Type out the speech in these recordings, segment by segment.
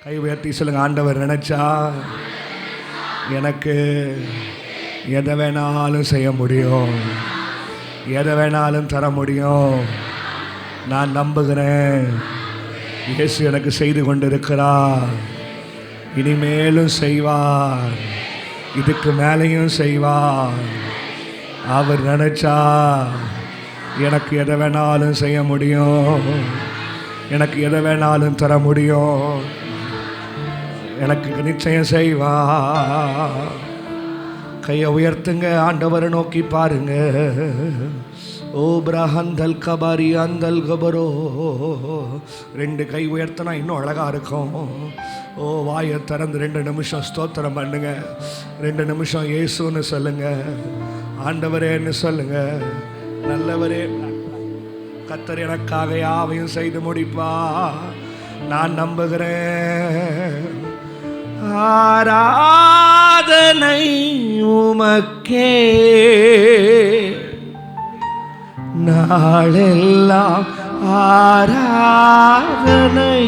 கை உயர்த்தி சொல்லுங்க, ஆண்டவர் நினைச்சா எனக்கு எதை வேணாலும் செய்ய முடியும், எதை வேணாலும் தர முடியும். நான் நம்புகிறேன், இயேசு எனக்கு செய்து கொண்டிருக்கிறார், இனிமேலும் செய்வார், இதுக்கு மேலேயும் செய்வார். அவர் நினைச்சா எனக்கு எதை வேணாலும் செய்ய முடியும், எனக்கு எதை வேணாலும் தர முடியும், எனக்கு நிச்சயம் செய்வார். கையை உயர்த்துங்க, ஆண்டவரை நோக்கி பாருங்க. ஓ பிரஹந்தல் கபாரி அந்தல் கபரோ. 2 கை உயர்த்தினா இன்னும் அழகாக இருக்கும். ஓ வாயை திறந்து 2 நிமிஷம் ஸ்தோத்திரம் பண்ணுங்க. 2 நிமிஷம் இயேசுன்னு சொல்லுங்க, ஆண்டவரேன்னு சொல்லுங்க. நல்லவரே, கர்த்தர் எனக்காக யாவையும் செய்து முடிப்பா, நான் நம்புகிறேன். ஆராதனை உமக்கே நாளெல்லாம், ஆராதனை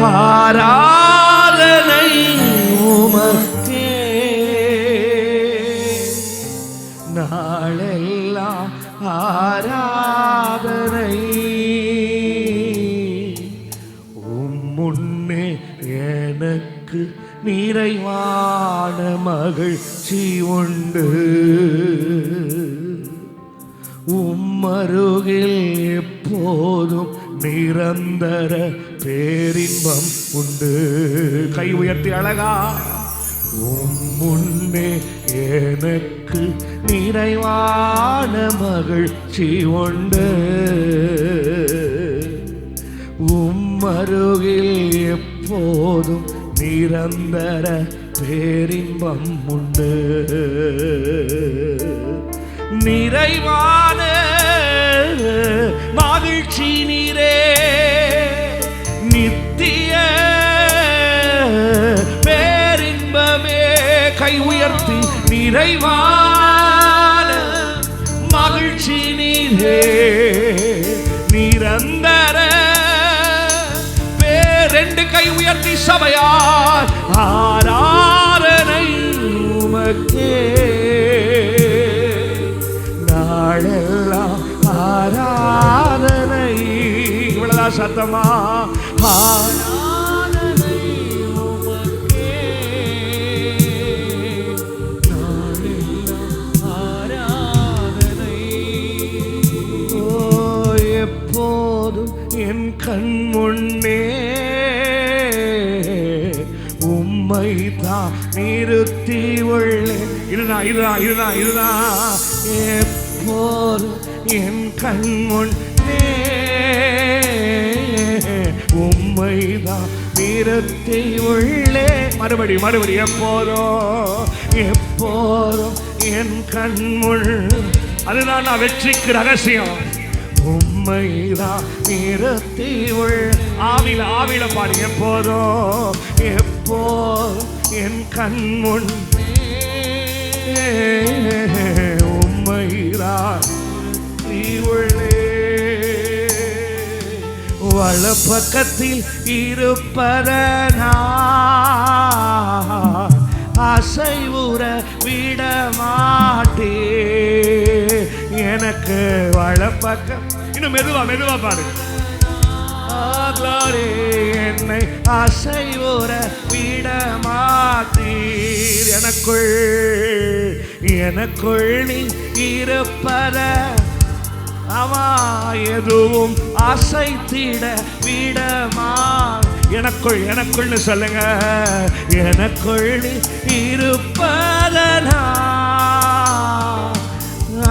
ஆராதனை உமக்கே நாளெல்லாம், ஆராதனை முன்னே எனக்கு நிறைவான மகிழ்ச்சி உண்டு, உம்மருகில் எப்போதும் நிரந்தர பேரின்பம் உண்டு. கை உயர்த்தி அழகா. முன்னே எனக்கு நிறைவான மகிழ்ச்சி உண்டு, உம்மருகில் எப்போதும் நிரந்தர பேரின்பம் உண்டு. நிறைவான மகிழ்ச்சி நீரே, நித்திய பேரின்பமே. கை உயர்த்தி, நிறைவான மகிழ்ச்சி நீரே, நிரந்தர. 2 கை உயர்த்தி சபையார், ஆராதனை உமக்கே நாளெல்லாம், ஆராதனை. இவ்வளவுதான் சத்தமா, ஆராதனை உமக்கே நாளெல்லாம், ஆராதனை. ஓ எப்போதும் என் கண் முன்னே உம்மை தான் நிறுத்தி உள்ளே. இதுதான் எப்போதும் என் கண் முன்னே உம்மை தான் நிறுத்தி உள்ளே. மறுபடி எப்போதும் என் கண் முன். அதுதான் நான் வெற்றிக்கு ரகசியம். உம்மைதான் நிறுத்தி உள். ஆவில பாடு. எப்போதும் என் கண் முன் உம்மைதான் உள்ளே. வலப்பக்கத்தில் இருப்பதனா அசைவுற விட மாட்டே. எனக்கு வலப்பக்கம். இன்னும் மெதுவா பாடு. என்னை அசைவுற விட மாட்டீர். எனக்குள் நீ இருப்பத அவா எதுவும் அசைத்திட விடமா. எனக்குள்னு சொல்லுங்க. எனக்குள் நீ இருப்பதனா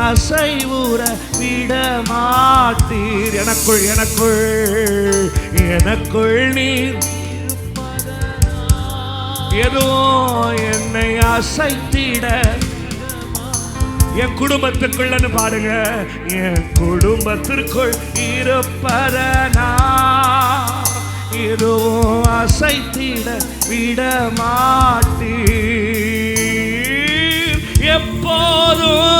அசைவுற விட மாட்டீர். எனக்குள் நீர் எதுவும் என்னை அசைத்திட. என் குடும்பத்துக்குள்ளன்னு பாடுங்க. என் குடும்பத்திற்குள் இருப்பதனா எதுவும் அசைத்திட விட மாட்டீர். எப்போதும்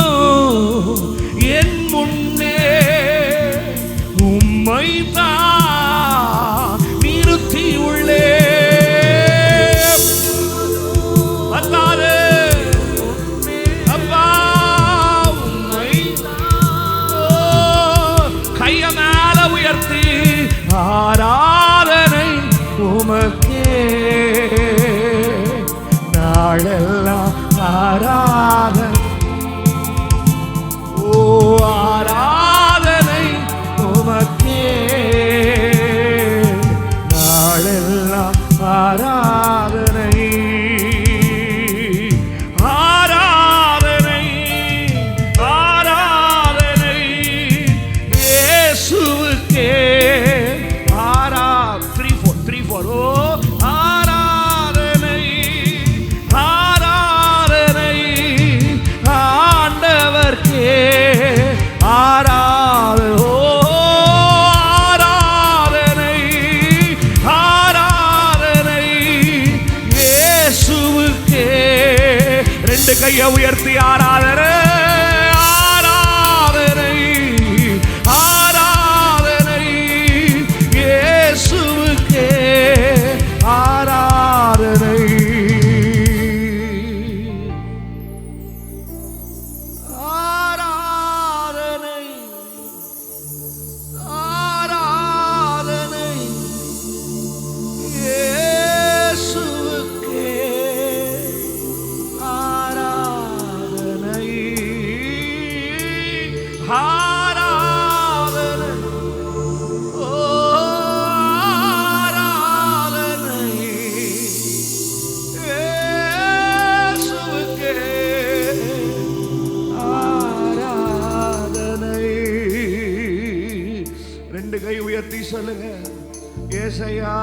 என் முன்னே உம்மைதான் ஆராதனை உமக்கே நாளெல்லாம் ஆராதனை. ஓ ஆராதனை உமக்கே நாளெல்லாம் ஆராதனை. ஆராதனை ஆராதனை இயேசுவுக்கே. 3 4 ஓ ஆராதனை ஆராதனை ஆண்டவர்க்கே ஆராதனை. ஓ ஆராதனை ஆராதனை இயேசுவுக்கே. 2 கையை உயர்த்தி ஆராதனை ஆராதனை ஆராதனை இயேசுவுக்கே ஆராதனை. ஆராதனை ஆராதனை இயேசுவுக்கே ஆராதனை. ஆராதனை ஓ ஆராதனை இயேசுவுக்கே ஆராதனை. 2 கை உயர்த்தி சொல்லுங்க. ஏசையா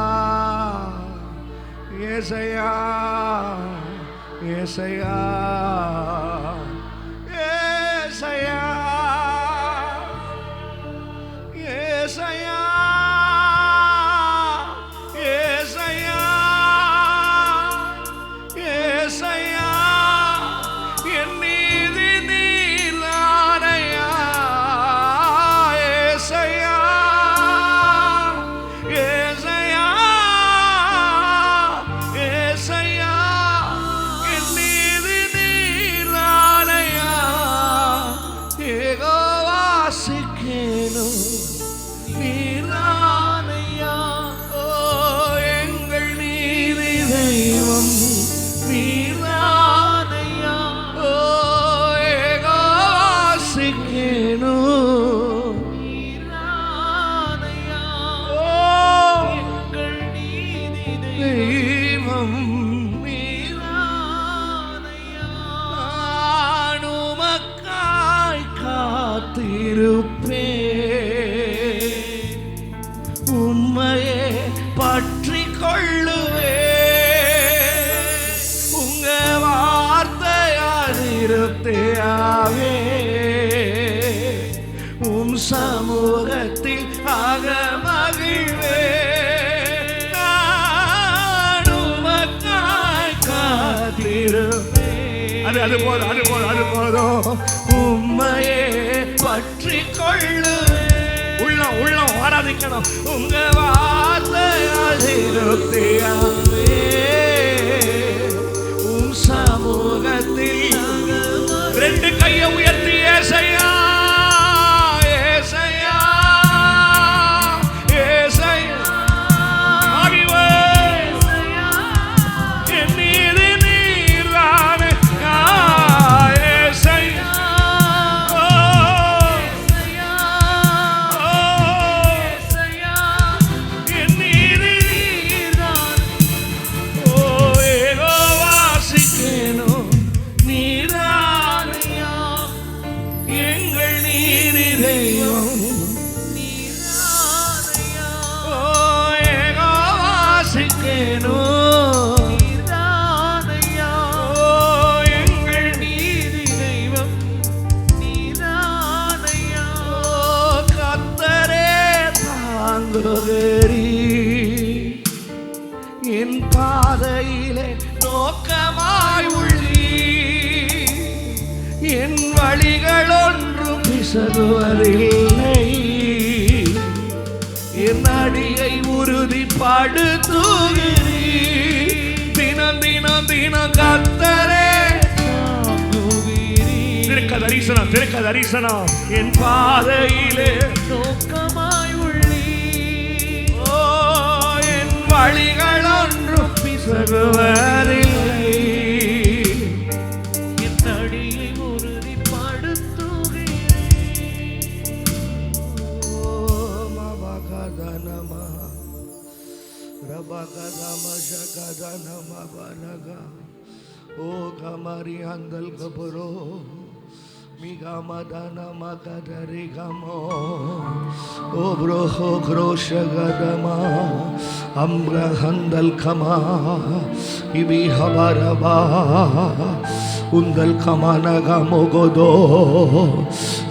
ஏசையா ஏசையா ஏசையா ஏசையா ஏசையா ஏசையா என் நீதி நீலானையா. ஏசையா ஏசையா ஏசையா என் நீதி நீலானையா. ஏகோவாசிக்கேனோ நீரானையா. ஓ எங்கள் நீதி தெய்வம் நீரானையா. ஓ ஏகோவாசிக்கேனோ நீரானையா. ஓ எங்கள் நீதி தெய்வம் நீரானையா. நான் உமக்காய் காத்திருப்பேன், உம்மையே பற்றி கொள்ளுவேன். உங்க வார்த்தையால் இருத்தையாவே உம் சமூகத்தில் ஆக மகிழ்வேன். நான் உமக்காய் காத்திருப்பேன். அது போதும். உம்மையே பற்றி கொள்ளுவேன். உள்ளம் ஆராதிக்கணும். உங்க வார்த்தையால் இருத்தையாவே உம் சமூகத்தில் 2 கையை உயர்த்தி ஏசையா ஏசையா ஏசையா ஆகிவே என் நீதி நீர்தானே. ஏசையா என் நீதி நீர்தானே. ஓ ஏகோவாசிக்கேனோ நீரானையா. எங்கள் நீதி தெய்வம் நீரானையா. ஓ ஏகோவாசிக்கேனோ நீரானையா. ஓ எங்கள் நீதி தெய்வம் நீரானையா. ஓ கர்த்தரே தாங்குகிறீ என் பாதையிலே நோக்கமாய் உள்ளீ. என் வழிகள் ஒன்றும் பிசகுவதில்லை. என் அடியை உறுதிப்படுத்துகிறீ. தினம் தினம் தினம் கர்த்தரே தாங்குகிறீ. திருக்க தரிசனம் என் பாதையிலே நோக்கமாய் உள்ளீ. பிசகுவதில்லை. என் அடியை உறுதிப்படுத்துகிறேன். மபகதனமா ரபகதம ஷகதனம பலகா ஓ கமரி அந்தல் கபரோ மிகமதன மகதரி கமோ ஓ ப்ரோஹோ க்ரோஷகதமா அம்ரஹந்தல் கமா இபி ஹபரபா உந்தல் கமனகமோகதோ.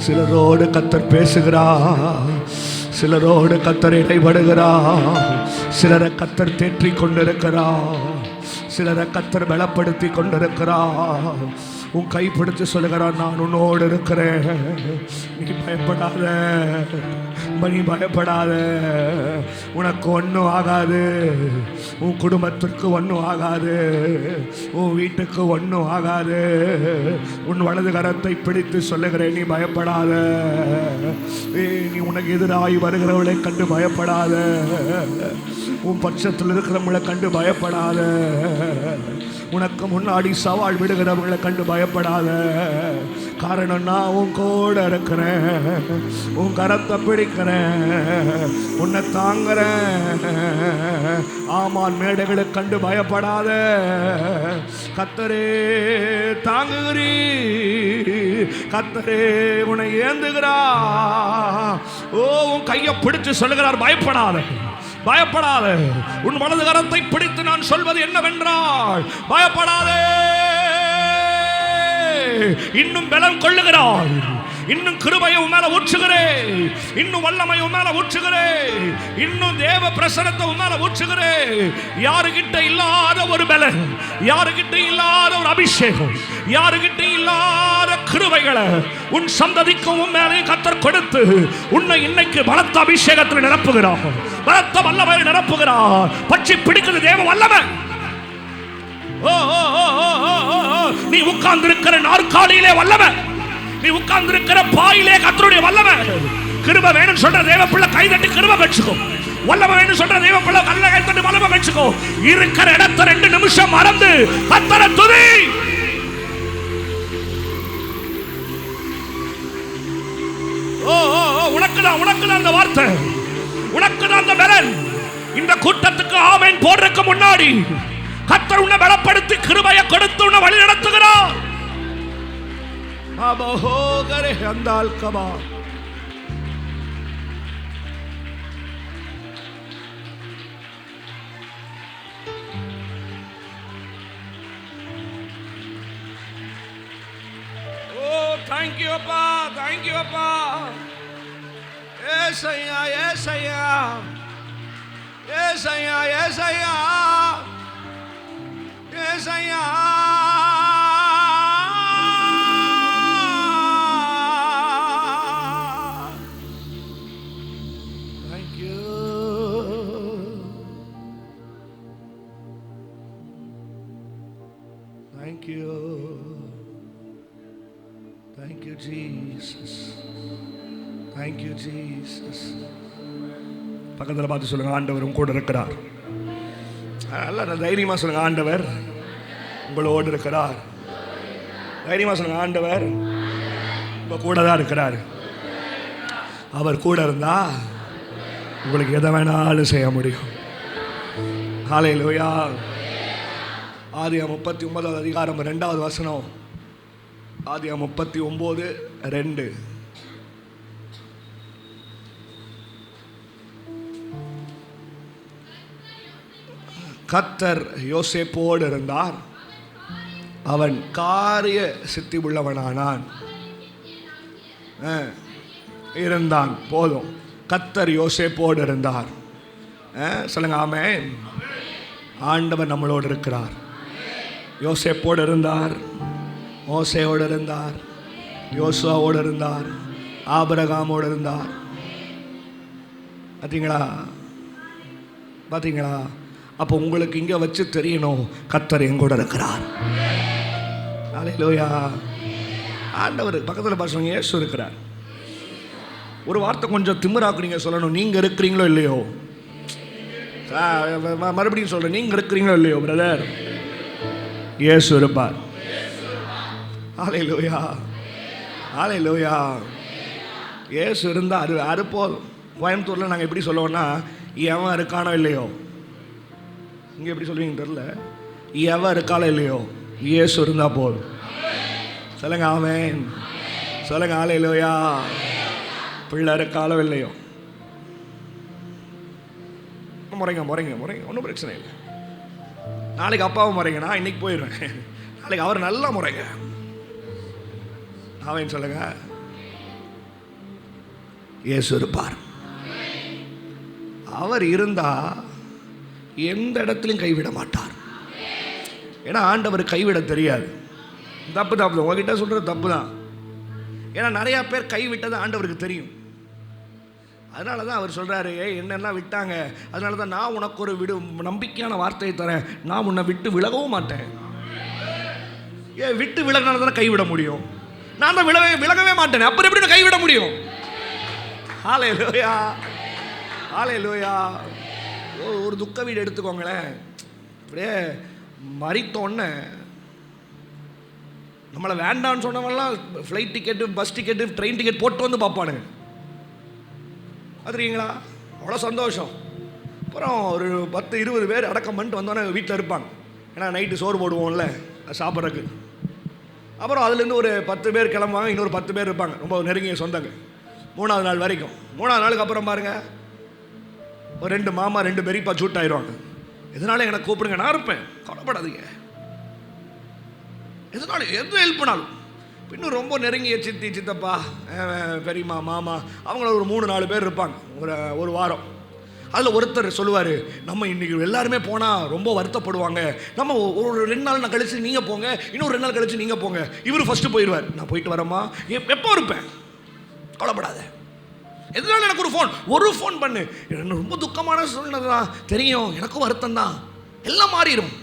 சிலரோடு கத்தர் பேசுகிறார், சிலரோடு கத்தர் இடைபடுகிறார், சிலரை கத்தர் தேற்றிக் கொண்டிருக்கிறார், சிலரை கத்தர் பலப்படுத்தி கொண்டிருக்கிறார். உன் கைப்பிடித்து சொல்லுகிறார், நான் உன்னோடு இருக்கிறேன், நீ பயப்படாத, நீ பயப்படாத, உனக்கு ஒன்றும் ஆகாது, உன் குடும்பத்திற்கு ஒன்றும் ஆகாது, உன் வீட்டுக்கு ஒன்றும் ஆகாது. உன் வலது கரத்தை பிடித்து சொல்லுகிறேன், நீ பயப்படாத. நீ உனக்கு எதிராகி வருகிறவளை கண்டு பயப்படாத, உன் பட்சத்தில் இருக்கிறவங்களை கண்டு பயப்படாத, உனக்கு முன்னாடி சவால் விடுகிறவங்களை கண்டு பயப்படாத. காரணம் நான் உன் கூட இருக்கிறேன், உன் கரத்தை பிடிக்கிறேன், உன்னை தாங்குறேன். ஆமான் மேடைகளை கண்டு பயப்படாத, கத்தரே தாங்குகிறீ, கத்தரே உன்னை ஏந்துகிறா. ஓ உன் கையை பிடிச்சு சொல்லுகிறார், பயப்படாத, பயப்படாத. உன் வலது கரத்தை பிடித்து நான் சொல்வது என்னவென்றால், பயப்படாதே. இன்னும் பலம் கொள்ளுகிறாய், இன்னும் கிருபையை உன் மேல ஊற்றுகிறேன், இன்னும் வல்லமை உன் மேல ஊற்றுகிறேன், இன்னும் தேவ பிரசன்னத்தை உன் மேல ஊற்றுகிறேன். யாருகிட்ட இல்லாத ஒரு பலம், யாருகிட்ட இல்லாத ஒரு அபிஷேகம், யாருகிட்ட இல்லாத கிருபைகளை உன் சந்ததிக்கும் உன் மேலே கத்தர் கொடுத்து உன்னை இன்னைக்கு பலத்த அபிஷேகத்தில் நிரப்புகிறார், பலத்த வல்லமை நிரப்புகிறார். பற்றி பிடிக்கிறது தேவ வல்லமை. நீ உட்கார்ந்து இருக்கிற நாற்காலியிலே வல்லமை, நீ உட்கார்ந்து இருக்கிற பாயிலே கர்த்தருடைய வல்லமை. கிருபை வேணும் சொல்ற தேவ பிள்ளை கைதட்டி கிருபை பெற்றுக்கோ. வல்லமை வேணும் சொல்ற தேவ பிள்ளை கல்ல கைதட்டி வல்லமை பெற்றுக்கோ. இருக்கிற இடத்தை 2 நிமிஷம் மறந்து கர்த்தரை துதி. உனக்குதான் அந்த வார்த்தை, உனக்குதான் அந்த பலன். இந்த கூட்டத்துக்கு ஆமென் போடுறதுக்கு முன்னாடி கர்த்தர் உன்னை பலப்படுத்தி கிருபையை கொடுத்து உன்னை வழி நடத்துகிறார். அபஹோகரே அந்தால் கபா. Oh, thank you அப்பா, thank you அப்பா. ஏசையா ஏசையா ஏசையா ஏசையா ஏசையா. Thank you. Thank you. Thank you Jesus. Thank you Jesus. பக்கத்தில் பார்த்து சொல்லுங்க, ஆண்டவர் கூட இருக்கிறார். நல்ல தைரியமா சொல்லுங்க, ஆண்டவர் உங்களோடு இருக்கிறார். தைரியமா சொல்லுங்க, ஆண்டவர் உங்க கூட தான் இருக்கிறார். அவர் கூட இருந்தா உங்களுக்கு எதை வேணாலும் செய்ய முடியும். ஹல்லேலூயா. ஆதியாகமம் 39 அதிகாரம் 2வது வசனம். ஆதியாகமம் 39:2. கர்த்தர் யோசேப்போடு இருந்தார், அவன் காரிய சித்தி உள்ளவனானான். இருந்தான் போதும். கர்த்தர் யோசேப்போடு இருந்தார். சொல்லுங்க ஆமென். ஆண்டவர் நம்மளோடு இருக்கிறார். யோசேப்போடு இருந்தார், மோசேயோடு இருந்தார், யோசுவாவோடு இருந்தார், ஆபிரகாமோடு இருந்தார். பார்த்தீங்களா பார்த்தீங்களா? அப்போ உங்களுக்கு இங்கே வச்சு தெரியணும், கர்த்தர் எங்கூட இருக்கிறார். அல்லேலூயா. ஆண்டவர் பக்கத்தில் பாருங்க, இயேசு இருக்கிறார். ஒரு வார்த்தை கொஞ்சம் திமிராக்கு நீங்கள் சொல்லணும், நீங்கள் இருக்கிறீங்களோ இல்லையோ. மறுபடியும் சொல்றேன், நீங்க இருக்கிறீங்களோ இல்லையோ பிரதர், இயேசு இருப்பார். ஹல்லேலூயா, ஹல்லேலூயா. இயேசு இருந்தா அது போதும். கோயம்புத்தூர்ல நாங்கள் எப்படி சொல்லுவோம்னா, எவன் இருக்கானோ இல்லையோ, இங்க எப்படி சொல்லுவீங்க தெரியல, எவன் இருக்கானோ இல்லையோ இயேசு இருந்தா போதும். சொல்லுங்க ஆமென், சொல்லுங்க ஹல்லேலூயா. பிள்ளை இருக்காலோ இல்லையோ, முறைங்க முறைங்க முறைங்க, ஒன்றும் பிரச்சனை இல்லை. நாளைக்கு அப்பாவும் முறைங்க, நான் இன்னைக்கு போயிடுவேன். நாளைக்கு அவர் நல்லா முறைங்க. ஆமென் சொல்லுங்க. இயேசு இருப்பார். அவர் இருந்தா எந்த இடத்துலையும் கைவிட மாட்டார். ஏன்னா ஆண்டவர் கைவிட தெரியாது. தப்பு தப்பு தான், உங்ககிட்ட சொல்றது தப்பு தான். ஏன்னா நிறைய பேர் கைவிட்டது ஆண்டவருக்கு தெரியும். அதனால தான் அவர் சொல்கிறாரு, என்னெல்லாம் விட்டாங்க, அதனால தான் நான் உனக்கு ஒரு நம்பிக்கையான வார்த்தையை தரேன், நான் உன்னை விட்டு விலகவும் மாட்டேன். விட்டு விலகினால தானே கைவிட முடியும். நான் தான் விலகவே மாட்டேன், அப்புறம் எப்படி நான் கைவிட முடியும்? ஹல்லேலூயா, ஹல்லேலூயா. ஒரு துக்க வீடு எடுத்துக்கோங்களேன். அப்படியே மரித்தோன்னே நம்மளை வேண்டான்னு சொன்னவங்கலாம் flight ticket, bus ticket, train ticket போட்டு வந்து பார்ப்பானுங்க. அதுறீங்களா? அவ்வளோ சந்தோஷம். அப்புறம் ஒரு 10-20 பேர் அடக்கம் பண்ணிட்டு வந்தோன்னே வீட்டில் இருப்பாங்க. ஏன்னா நைட்டு சோறு போடுவோம்ல சாப்பிட்றதுக்கு. அப்புறம் அதுலேருந்து ஒரு 10 பேர் கிளம்புவாங்க, இன்னொரு 10 பேர் இருப்பாங்க, ரொம்ப நெருங்கிய சொந்தங்க. 3ஆவது நாள் வரைக்கும். 3ஆவது நாளுக்கு அப்புறம் பாருங்கள், ஒரு 2 மாமா 2 பெரியப்பா சூட் ஆயிடுவாங்க. எதனால எனக்கு கூப்பிடுங்க, நான் இருப்பேன், கவலைப்படாதீங்க. எதனால எது ஹெல்ப் பண்ணாலும். இன்னும் ரொம்ப நெருங்கிய சித்தி, சித்தப்பா, பெரியம்மா, மாமா, அவங்கள ஒரு 3-4 பேர் இருப்பாங்க ஒரு வாரம். அதில் ஒருத்தர் சொல்லுவார், நம்ம இன்றைக்கி எல்லாருமே போனால் ரொம்ப வருத்தப்படுவாங்க, நம்ம ஒரு 2 நாள் கழிச்சு நீங்கள் போங்க, இன்னும் 2 நாள் கழிச்சு நீங்கள் போங்க. இவர் ஃபஸ்ட்டு போயிடுவார். நான் போயிட்டு வரேம்மா, எப்போ இருப்பேன், கவலைப்படாத. எதனால எனக்கு ஒரு ஃபோன் பண்ணு, எனக்கு ரொம்ப துக்கமான சூழ்நிலை தான் தெரியும், எனக்கும் வருத்தம் தான், எல்லாம் மாறிடும்.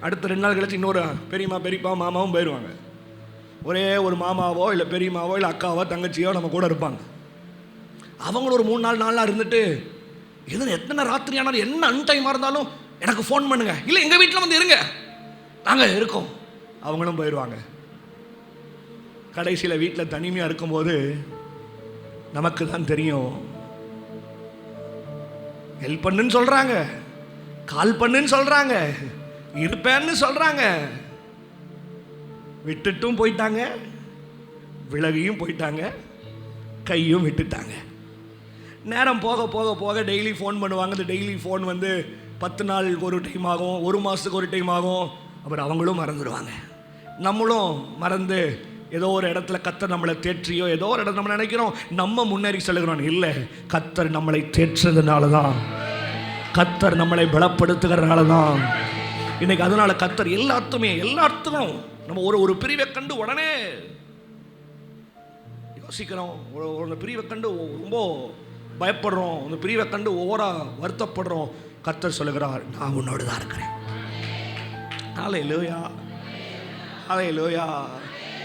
அடுத்த 2 நாள் கழிச்சு இன்னொரு பெரியம்மா, பெரியப்பா, மாமாவும் போயிடுவாங்க. ஒரே ஒரு மாமாவோ இல்லை பெரியம்மாவோ இல்லை அக்காவோ தங்கச்சியோ நம்ம கூட இருப்பாங்க. அவங்களும் ஒரு 3-4 நாளாக இருந்துட்டு, எத்தனை ராத்திரி ஆனாலும் என்ன அன்டைமாக இருந்தாலும் எனக்கு ஃபோன் பண்ணுங்க, இல்லை எங்கள் வீட்டில் வந்து இருங்க, நாங்கள் இருக்கோம். அவங்களும் போயிடுவாங்க. கடைசியில் வீட்டில் தனிமையாக இருக்கும்போது நமக்கு தான் தெரியும், ஹெல்ப் பண்ணுன்னு சொல்கிறாங்க, கால் பண்ணுன்னு சொல்கிறாங்க, இருப்பேன்னு சொல்கிறாங்க, விட்டுட்டும் போயிட்டாங்க, விலகியும் போயிட்டாங்க, கையும் விட்டுட்டாங்க. நேரம் போக போக போக டெய்லி ஃபோன் பண்ணுவாங்க. அந்த டெய்லி ஃபோன் வந்து 10 நாள் ஒரு டைம் ஆகும், 1 மாதத்துக்கு ஒரு டைம் ஆகும். அப்புறம் அவங்களும் மறந்துடுவாங்க. நம்மளும் மறந்து ஏதோ ஒரு இடத்துல கர்த்தர் நம்மளை தேற்றியோ, ஏதோ ஒரு இடத்துல நம்ம நினைக்கிறோம் நம்ம முன்னேறி செல்கிறோம். இல்லை, கர்த்தர் நம்மளை தேற்றதுனால தான், கர்த்தர் நம்மளை பலப்படுத்துகிறதுனால தான் இன்னைக்கு. அதனால கர்த்தர் எல்லாத்துக்கும் நம்ம ஒரு பிரிவை கண்டு உடனே யோசிக்கிறோம், ஒரு பிரிவை கண்டு ரொம்ப பயப்படுறோம், அந்த பிரிவை கண்டு ஓவரா வருத்தப்படுறோம். கர்த்தர் சொல்லுகிறார், நான் உன்னோடு தான் இருக்கிறேன். ஹல்லேலூயா, ஹல்லேலூயா.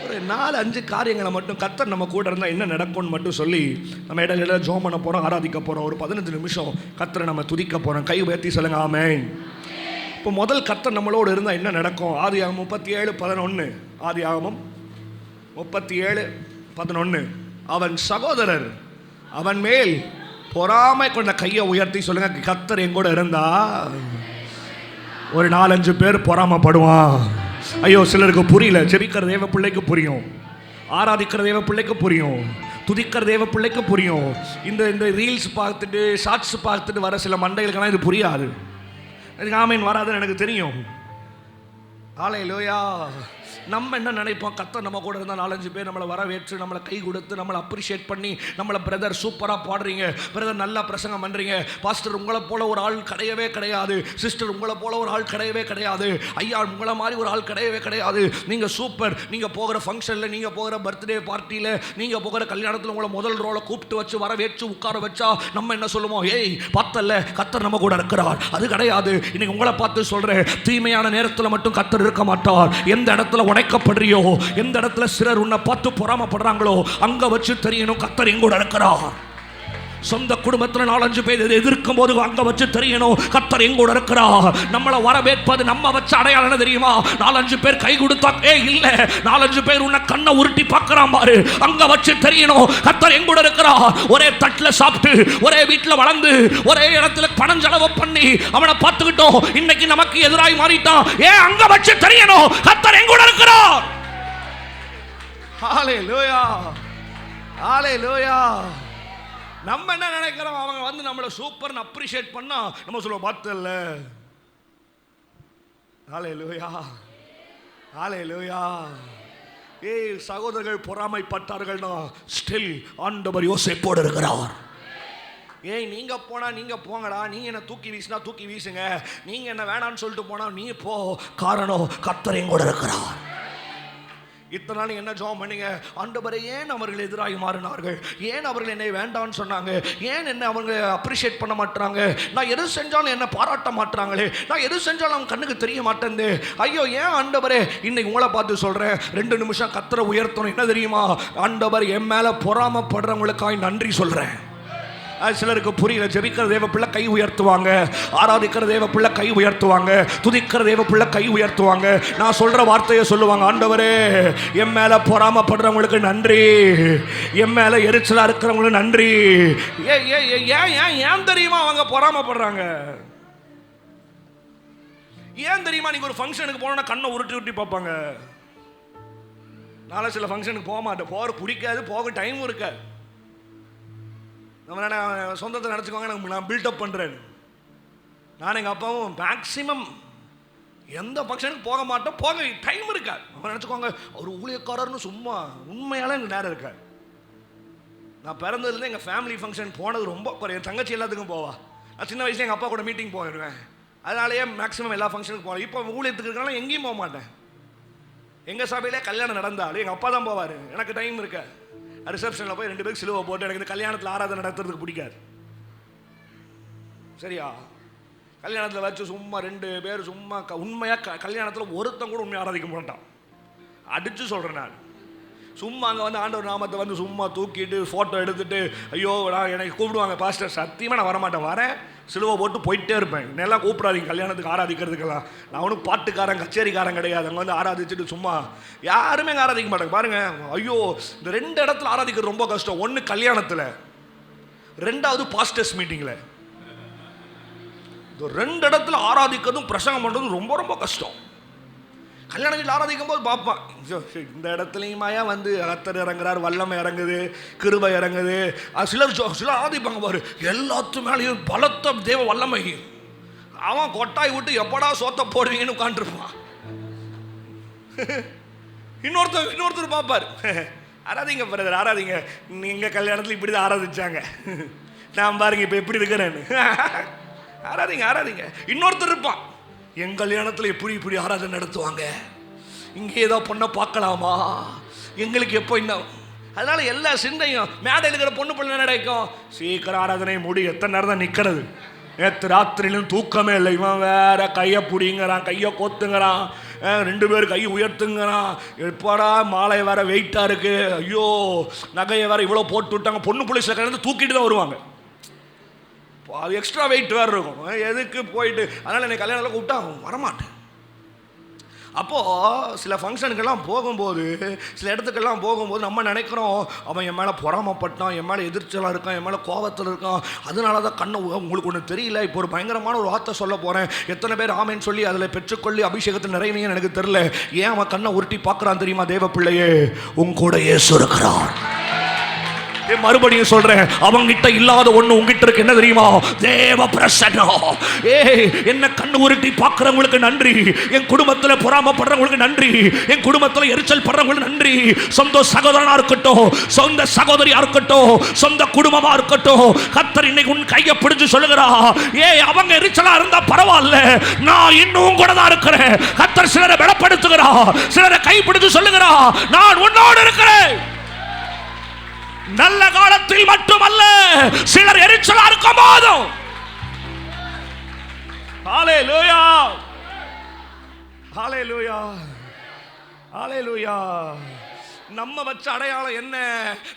ஒரு 4-5 காரியங்களை மட்டும் கர்த்தர் நம்ம கூட இருந்தால் என்ன நடக்கும்னு மட்டும் சொல்லி நம்ம இடையில ஜெபம் பண்ண போகிறோம், ஆராதிக்க போகிறோம். ஒரு 15 நிமிஷம் கர்த்தரை நம்ம துதிக்க போகிறோம். கை உயர்த்தி சொல்லுங்க ஆமென். இப்போ முதல் கர்த்தர் நம்மளோடு இருந்தால் என்ன நடக்கும்? ஆதியாகமம் 37:11. ஆதியாகமம் 37:11. அவன் சகோதரர் அவன் மேல் பொறாமை கொண்ட கையை உயர்த்தி சொல்லுங்க, கர்த்தர் எங்கூட இருந்தா ஒரு 4-5 பேர் பொறாமப்படுவான். ஐயோ, சிலருக்கு புரியல. ஜெபிக்கிற தேவ பிள்ளைக்கு புரியும், ஆராதிக்கிற தேவ பிள்ளைக்கு புரியும், துதிக்கிற தேவ பிள்ளைக்கு புரியும். இந்த ரீல்ஸ் பார்த்துட்டு ஷார்ட்ஸ் பார்த்துட்டு வர சில மண்டைகளுக்கெல்லாம் இது புரியாது. எனக்கு ஆமீன் வராதுன்னு எனக்கு தெரியும். ஹல்லேலூயா. நம்ம என்ன நினைப்போம், கர்த்தர் நம்ம கூட இருந்தால் 4-5 பேர் நம்மளை வரவேற்று நம்மளை கை கொடுத்து நம்மளை அப்ரிஷியேட் பண்ணி நம்மளை பிரதர் சூப்பராக பாடுறீங்க, பிரதர் நல்லா பிரசங்கம் பண்ணுறீங்க, பாஸ்டர் உங்களை போல ஒரு ஆள் கிடையவே கிடையாது, சிஸ்டர் உங்களை போல ஒரு ஆள் கிடையவே கிடையாது, ஐயா உங்களை மாதிரி ஒரு ஆள் கிடையவே கிடையாது, நீங்கள் சூப்பர், நீங்கள் போகிற ஃபங்க்ஷனில், நீங்கள் போகிற பர்த்டே பார்ட்டியில், நீங்கள் போகிற கல்யாணத்தில் உங்களை முதல் ரோலை கூப்பிட்டு வச்சு வரவேற்று உட்கார வச்சா நம்ம என்ன சொல்லுவோம், ஏய் பார்த்தல்ல கர்த்தர் நம்ம கூட இருக்கிறார். அது கிடையாது. இன்னைக்கு உங்களை பார்த்து சொல்கிறேன், தீமையான நேரத்தில் மட்டும் கர்த்தர் இருக்க மாட்டார். எந்த இடத்துல உடைக்கப்படுறியோ, எந்த இடத்துல சிலர் உன்னை பார்த்து பொறாமப்படுறாங்களோ, அங்க வச்சு தெரியணும் கர்த்தர் எங்கூட இருக்கிறார். சொந்த குடும்பத்தில் 4-5 பேர் எதிர்க்கும் போது அங்க வச்சு தெரியணும் கர்த்தர் எங்கூட இருக்கிறார். நம்மளை வரவேற்பது நம்ம வச்ச அடையாளம் தெரியுமா? 4-5 பேர் கை கொடுத்தா இல்ல, 4-5 பேர் உன்னை கண்ணை உருட்டி பார்க்கறான் பாரு, அங்க வச்சு தெரியணும் கர்த்தர் எங்கூட இருக்கிறார். ஒரே தட்டுல சாப்பிட்டு, ஒரே வீட்டுல வளர்ந்து, ஒரே இடத்துல பணம் செலவு பண்ணி அவனை பார்த்துக்கிட்டோம், இன்னைக்கு நமக்கு எதிராய் மாறிட்டான். அங்க வச்சு தெரியணும் கர்த்தர் எங்கூட இருக்கிறார். ஹalleluya, ஹalleluya. நம்ம என்ன நினைக்கிறோம், அவங்க வந்து நம்மளை சூப்பர்னு அப்ரிஷியேட் பண்ணா நம்ம சொல்லுவோம் பார்த்தல்ல. ஹalleluya, ஹalleluya. சகோதரர்கள் பொறாமைப்பட்டார்கள்னா ஸ்டில் ஆண்டவர் யோசேப்போடு இருக்கிறார். நீங்க போனா நீங்க போங்கடா, நீங்க என்ன தூக்கி வீசினா தூக்கி வீசுங்க, நீங்க என்ன வேணான்னு சொல்லிட்டு போனா நீ போ, காரணம் கர்த்தர் எங்கூட இருக்கிறார். இத்தனை நாள் என்ன ஜெபம் பண்ணீங்க? ஆண்டவரே ஏன் அவர்கள் எதிராகி மாறினார்கள்? ஏன் அவர்கள் என்னை வேண்டான்னு சொன்னாங்க? ஏன் என்ன அவங்க அப்ரிஷியேட் பண்ண மாட்டாங்க? நான் எது செஞ்சாலும் என்ன பாராட்ட மாட்டாங்களே, நான் எது செஞ்சாலும் அவங்க கண்ணுக்கு தெரிய மாட்டேன். ஐயோ ஏன் ஆண்டவரே? இன்னைக்கு உங்களை பார்த்து சொல்றேன், 2 நிமிஷம் கர்த்தரை உயர்த்தணும். என்ன தெரியுமா? ஆண்டவர் என் மேல பொறாமப்படுறவங்களுக்காக நன்றி சொல்றேன். சிலருக்கு புரியல. ஜெபிக்கிற தேவ பிள்ளை கை உயர்த்துவாங்க, ஆராதிக்கிற தேவ பிள்ளை கை உயர்த்துவாங்க, துதிக்கிற தேவ பிள்ளை கை உயர்த்துவாங்க. நான் சொல்ற வார்த்தையை சொல்லுவாங்க, ஆண்டவரே என் மேல பொறாமப்படுறவங்களுக்கு நன்றி, என் மேல எரிச்சலா இருக்கிறவங்களுக்கு நன்றி. ஏன் தெரியுமா அவங்க பொறாமப்படுறாங்க? ஏன் தெரியுமா? நீங்க ஒரு ஃபங்க்ஷனுக்கு போனா கண்ணை உருட்டி உருட்டி பார்ப்பாங்க. நான் சில ஃபங்க்ஷனுக்கு போக மாட்டேன், போற பிடிக்காது, போக டைமும் இருக்காது. நம்ம சொந்தத்தை நினச்சிக்கோங்க, நான் பில்டப் பண்ணுறேன். நான் எங்கள் அப்பாவும் மேக்சிமம் எந்த ஃபங்க்ஷனுக்கு போக மாட்டோம், போக டைம் இருக்காது. நம்ம நினச்சிக்கோங்க ஒரு ஊழியக்காரர்னு சும்மா, உண்மையால எனக்கு நேரம் இருக்காது. நான் பிறந்ததுலேருந்து எங்கள் ஃபேமிலி ஃபங்க்ஷன் போனது ரொம்ப குறையும். என் தங்கச்சி எல்லாத்துக்கும் போவா. நான் சின்ன வயசுல எங்கள் அப்பா கூட மீட்டிங் போயிடுவேன். அதனாலேயே மேக்ஸிமம் எல்லா ஃபங்க்ஷனுக்கு போவேன். இப்போ ஊழியத்துக்கு இருக்கனால எங்கேயும் போக மாட்டேன். எங்கள் சபையிலே கல்யாணம் நடந்தாலும் எங்கள் அப்பா தான் போவார், எனக்கு டைம் இருக்காது. ரிசப்ஷனில் போய் 2 பேருக்கு சிலுவை போட்டு, எனக்கு இந்த கல்யாணத்தில் ஆராதனை நடத்துறதுக்கு பிடிக்காது. சரியா? கல்யாணத்தில் வச்சு சும்மா 2 பேர் சும்மா உண்மையாக கல்யாணத்தில் ஒருத்தன் கூட உண்மையாக ஆராதிக்க மாட்டான். அடித்து சொல்கிறேன் நான். சும்மா அங்கே வந்து ஆண்டவர் நாமத்தை வந்து சும்மா தூக்கிட்டு ஃபோட்டோ எடுத்துட்டு, ஐயோ நான் எனக்கு கூப்பிடுவாங்க பாஸ்டர், சத்தியமாக நான் வரமாட்டேன், வரேன் சிலுவை போட்டு போயிட்டே இருப்பேன். என்னெல்லாம் கூப்பிடாதீங்க கல்யாணத்துக்கு ஆராதிக்கிறதுக்கெல்லாம். நான் ஒன்றும் பாட்டுக்காரன் கச்சேரிக்காரன் கிடையாது. அங்கே வந்து ஆராதிச்சுட்டு சும்மா யாருமே அங்கே ஆராதிக்க மாட்டாங்க. பாருங்கள், ஐயோ இந்த 2 இடத்துல ஆராதிக்கிறது ரொம்ப கஷ்டம். 1 கல்யாணத்தில், 2வது பாஸ்டர்ஸ் மீட்டிங்கில். இந்த 2 இடத்துல ஆராதிக்கிறதும் பிரசங்கம் பண்ணுறதும் ரொம்ப ரொம்ப கஷ்டம். கல்யாணத்தில் ஆராதிக்கும் போது பார்ப்பான், இந்த இடத்துலையுமாயா வந்து கர்த்தர் இறங்குறார், வல்லமை இறங்குது, கிருபை இறங்குது. சிலர் ஆராதிப்பாங்க பாரு, எல்லாத்து மேலேயும் பலத்த தேவ வல்லமை. அவன் கொட்டாய் விட்டு எப்படா சோத்த போடுவீங்கன்னு உட்காந்துருப்பான். இன்னொருத்தர் பார்ப்பார், ஆராதிங்க பிரதர் ஆராதிங்க, நீங்கள் கல்யாணத்தில் இப்படி தான் ஆராதிச்சாங்க, நான் பாருங்க இப்போ எப்படி இருக்கிறேன்னு. ஆராதிங்க ஆராதிங்க. இன்னொருத்தர் இருப்பான், என் கல்யாணத்தில் இப்படி ஆராதனை நடத்துவாங்க, இங்கே ஏதோ பொண்ணை பார்க்கலாமா, எங்களுக்கு எப்போ இன்னும். அதனால எல்லா சிந்தையும் மேடையில் இருக்கிற பொண்ணு பிள்ளை நடக்கும், சீக்கிரம் ஆராதனை முடி, எத்தனை நேரம் தான் நிற்கிறது, நேற்று ராத்திரியிலும் தூக்கமே இல்லை, இவன் வேற கையை பிடிங்கிறான், கையை கோத்துங்கிறான், 2 பேர் கை உயர்த்துங்கிறான், எப்படா மாலை வேற வெயிட்டாக இருக்கு, ஐயோ நகையை வேற இவ்வளோ போட்டு விட்டாங்க. பொண்ணு பிள்ளை சில கல்யாணத்தை தூக்கிட்டு தான் வருவாங்க, அது எக்ஸ்ட்ரா வெயிட் வேறு இருக்கும், எதுக்கு போயிட்டு. அதனால் என்னை கல்யாணத்தில் கூப்பிட்டா வரமாட்டேன். அப்போது சில ஃபங்க்ஷனுக்கெல்லாம் போகும்போது, சில இடத்துக்கெல்லாம் போகும்போது நம்ம நினைக்கிறோம், அவன் என் மேலே பொறாமப்பட்டான், என் மேலே எதிர்ச்சலாக இருக்கான், என் மேலே கோபத்தில் இருக்கான், அதனால தான் கண்ணை. உங்களுக்கு ஒன்று தெரியல, இப்போ ஒரு பயங்கரமான ஒரு வார்த்தை சொல்ல போகிறேன். எத்தனை பேர் ஆமேன்னு சொல்லி அதில் பெற்றுக்கொள்ளி அபிஷேகத்தில் நிறைவேன்னு எனக்கு தெரியல. ஏன் அவன் கண்ணை உருட்டி பார்க்குறான் தெரியுமா? தேவ பிள்ளையே, உன் கூட இயேசு இருக்கிறார். மறுபடியும் சொல்றேன், அவங்கிட்ட இல்லாத ஒண்ணு உங்ககிட்ட இருக்கு. என்ன தெரியுமா? தேவ பிரசன்னம். என்ன கண்ணு உருட்டி பார்க்கிறவங்களுக்கு நன்றி, என் குடும்பத்தில் பொறாமப்படுறவங்களுக்கு நன்றி, என் குடும்பத்தில் எரிச்சல் படுறவங்களுக்கு நன்றி. சொந்த சகோதரனா இருக்கட்டும், சொந்த சகோதரியா இருக்கட்டும், சொந்த குடும்பமா இருக்கட்டும், கர்த்தர் இன்னைக்கு உன் கையை பிடிச்சு சொல்லுகிறா, அவங்க எரிச்சலா இருந்தா பரவாயில்ல, நான் இன்னும் கூட தான் இருக்கிறேன். கர்த்தர் சிலரை பலப்படுத்துகிறா, சிலரை கை பிடிச்சு சொல்லுகிறா, நான் உன்னோடு இருக்கிறேன். நல்ல காலத்தில் மட்டுமல்ல, சிலர் எரிச்சலா இருக்கும் போதும். ஹalleluya, ஹalleluya, ஹalleluya. நம்ம வச்ச அடையாளம் என்ன?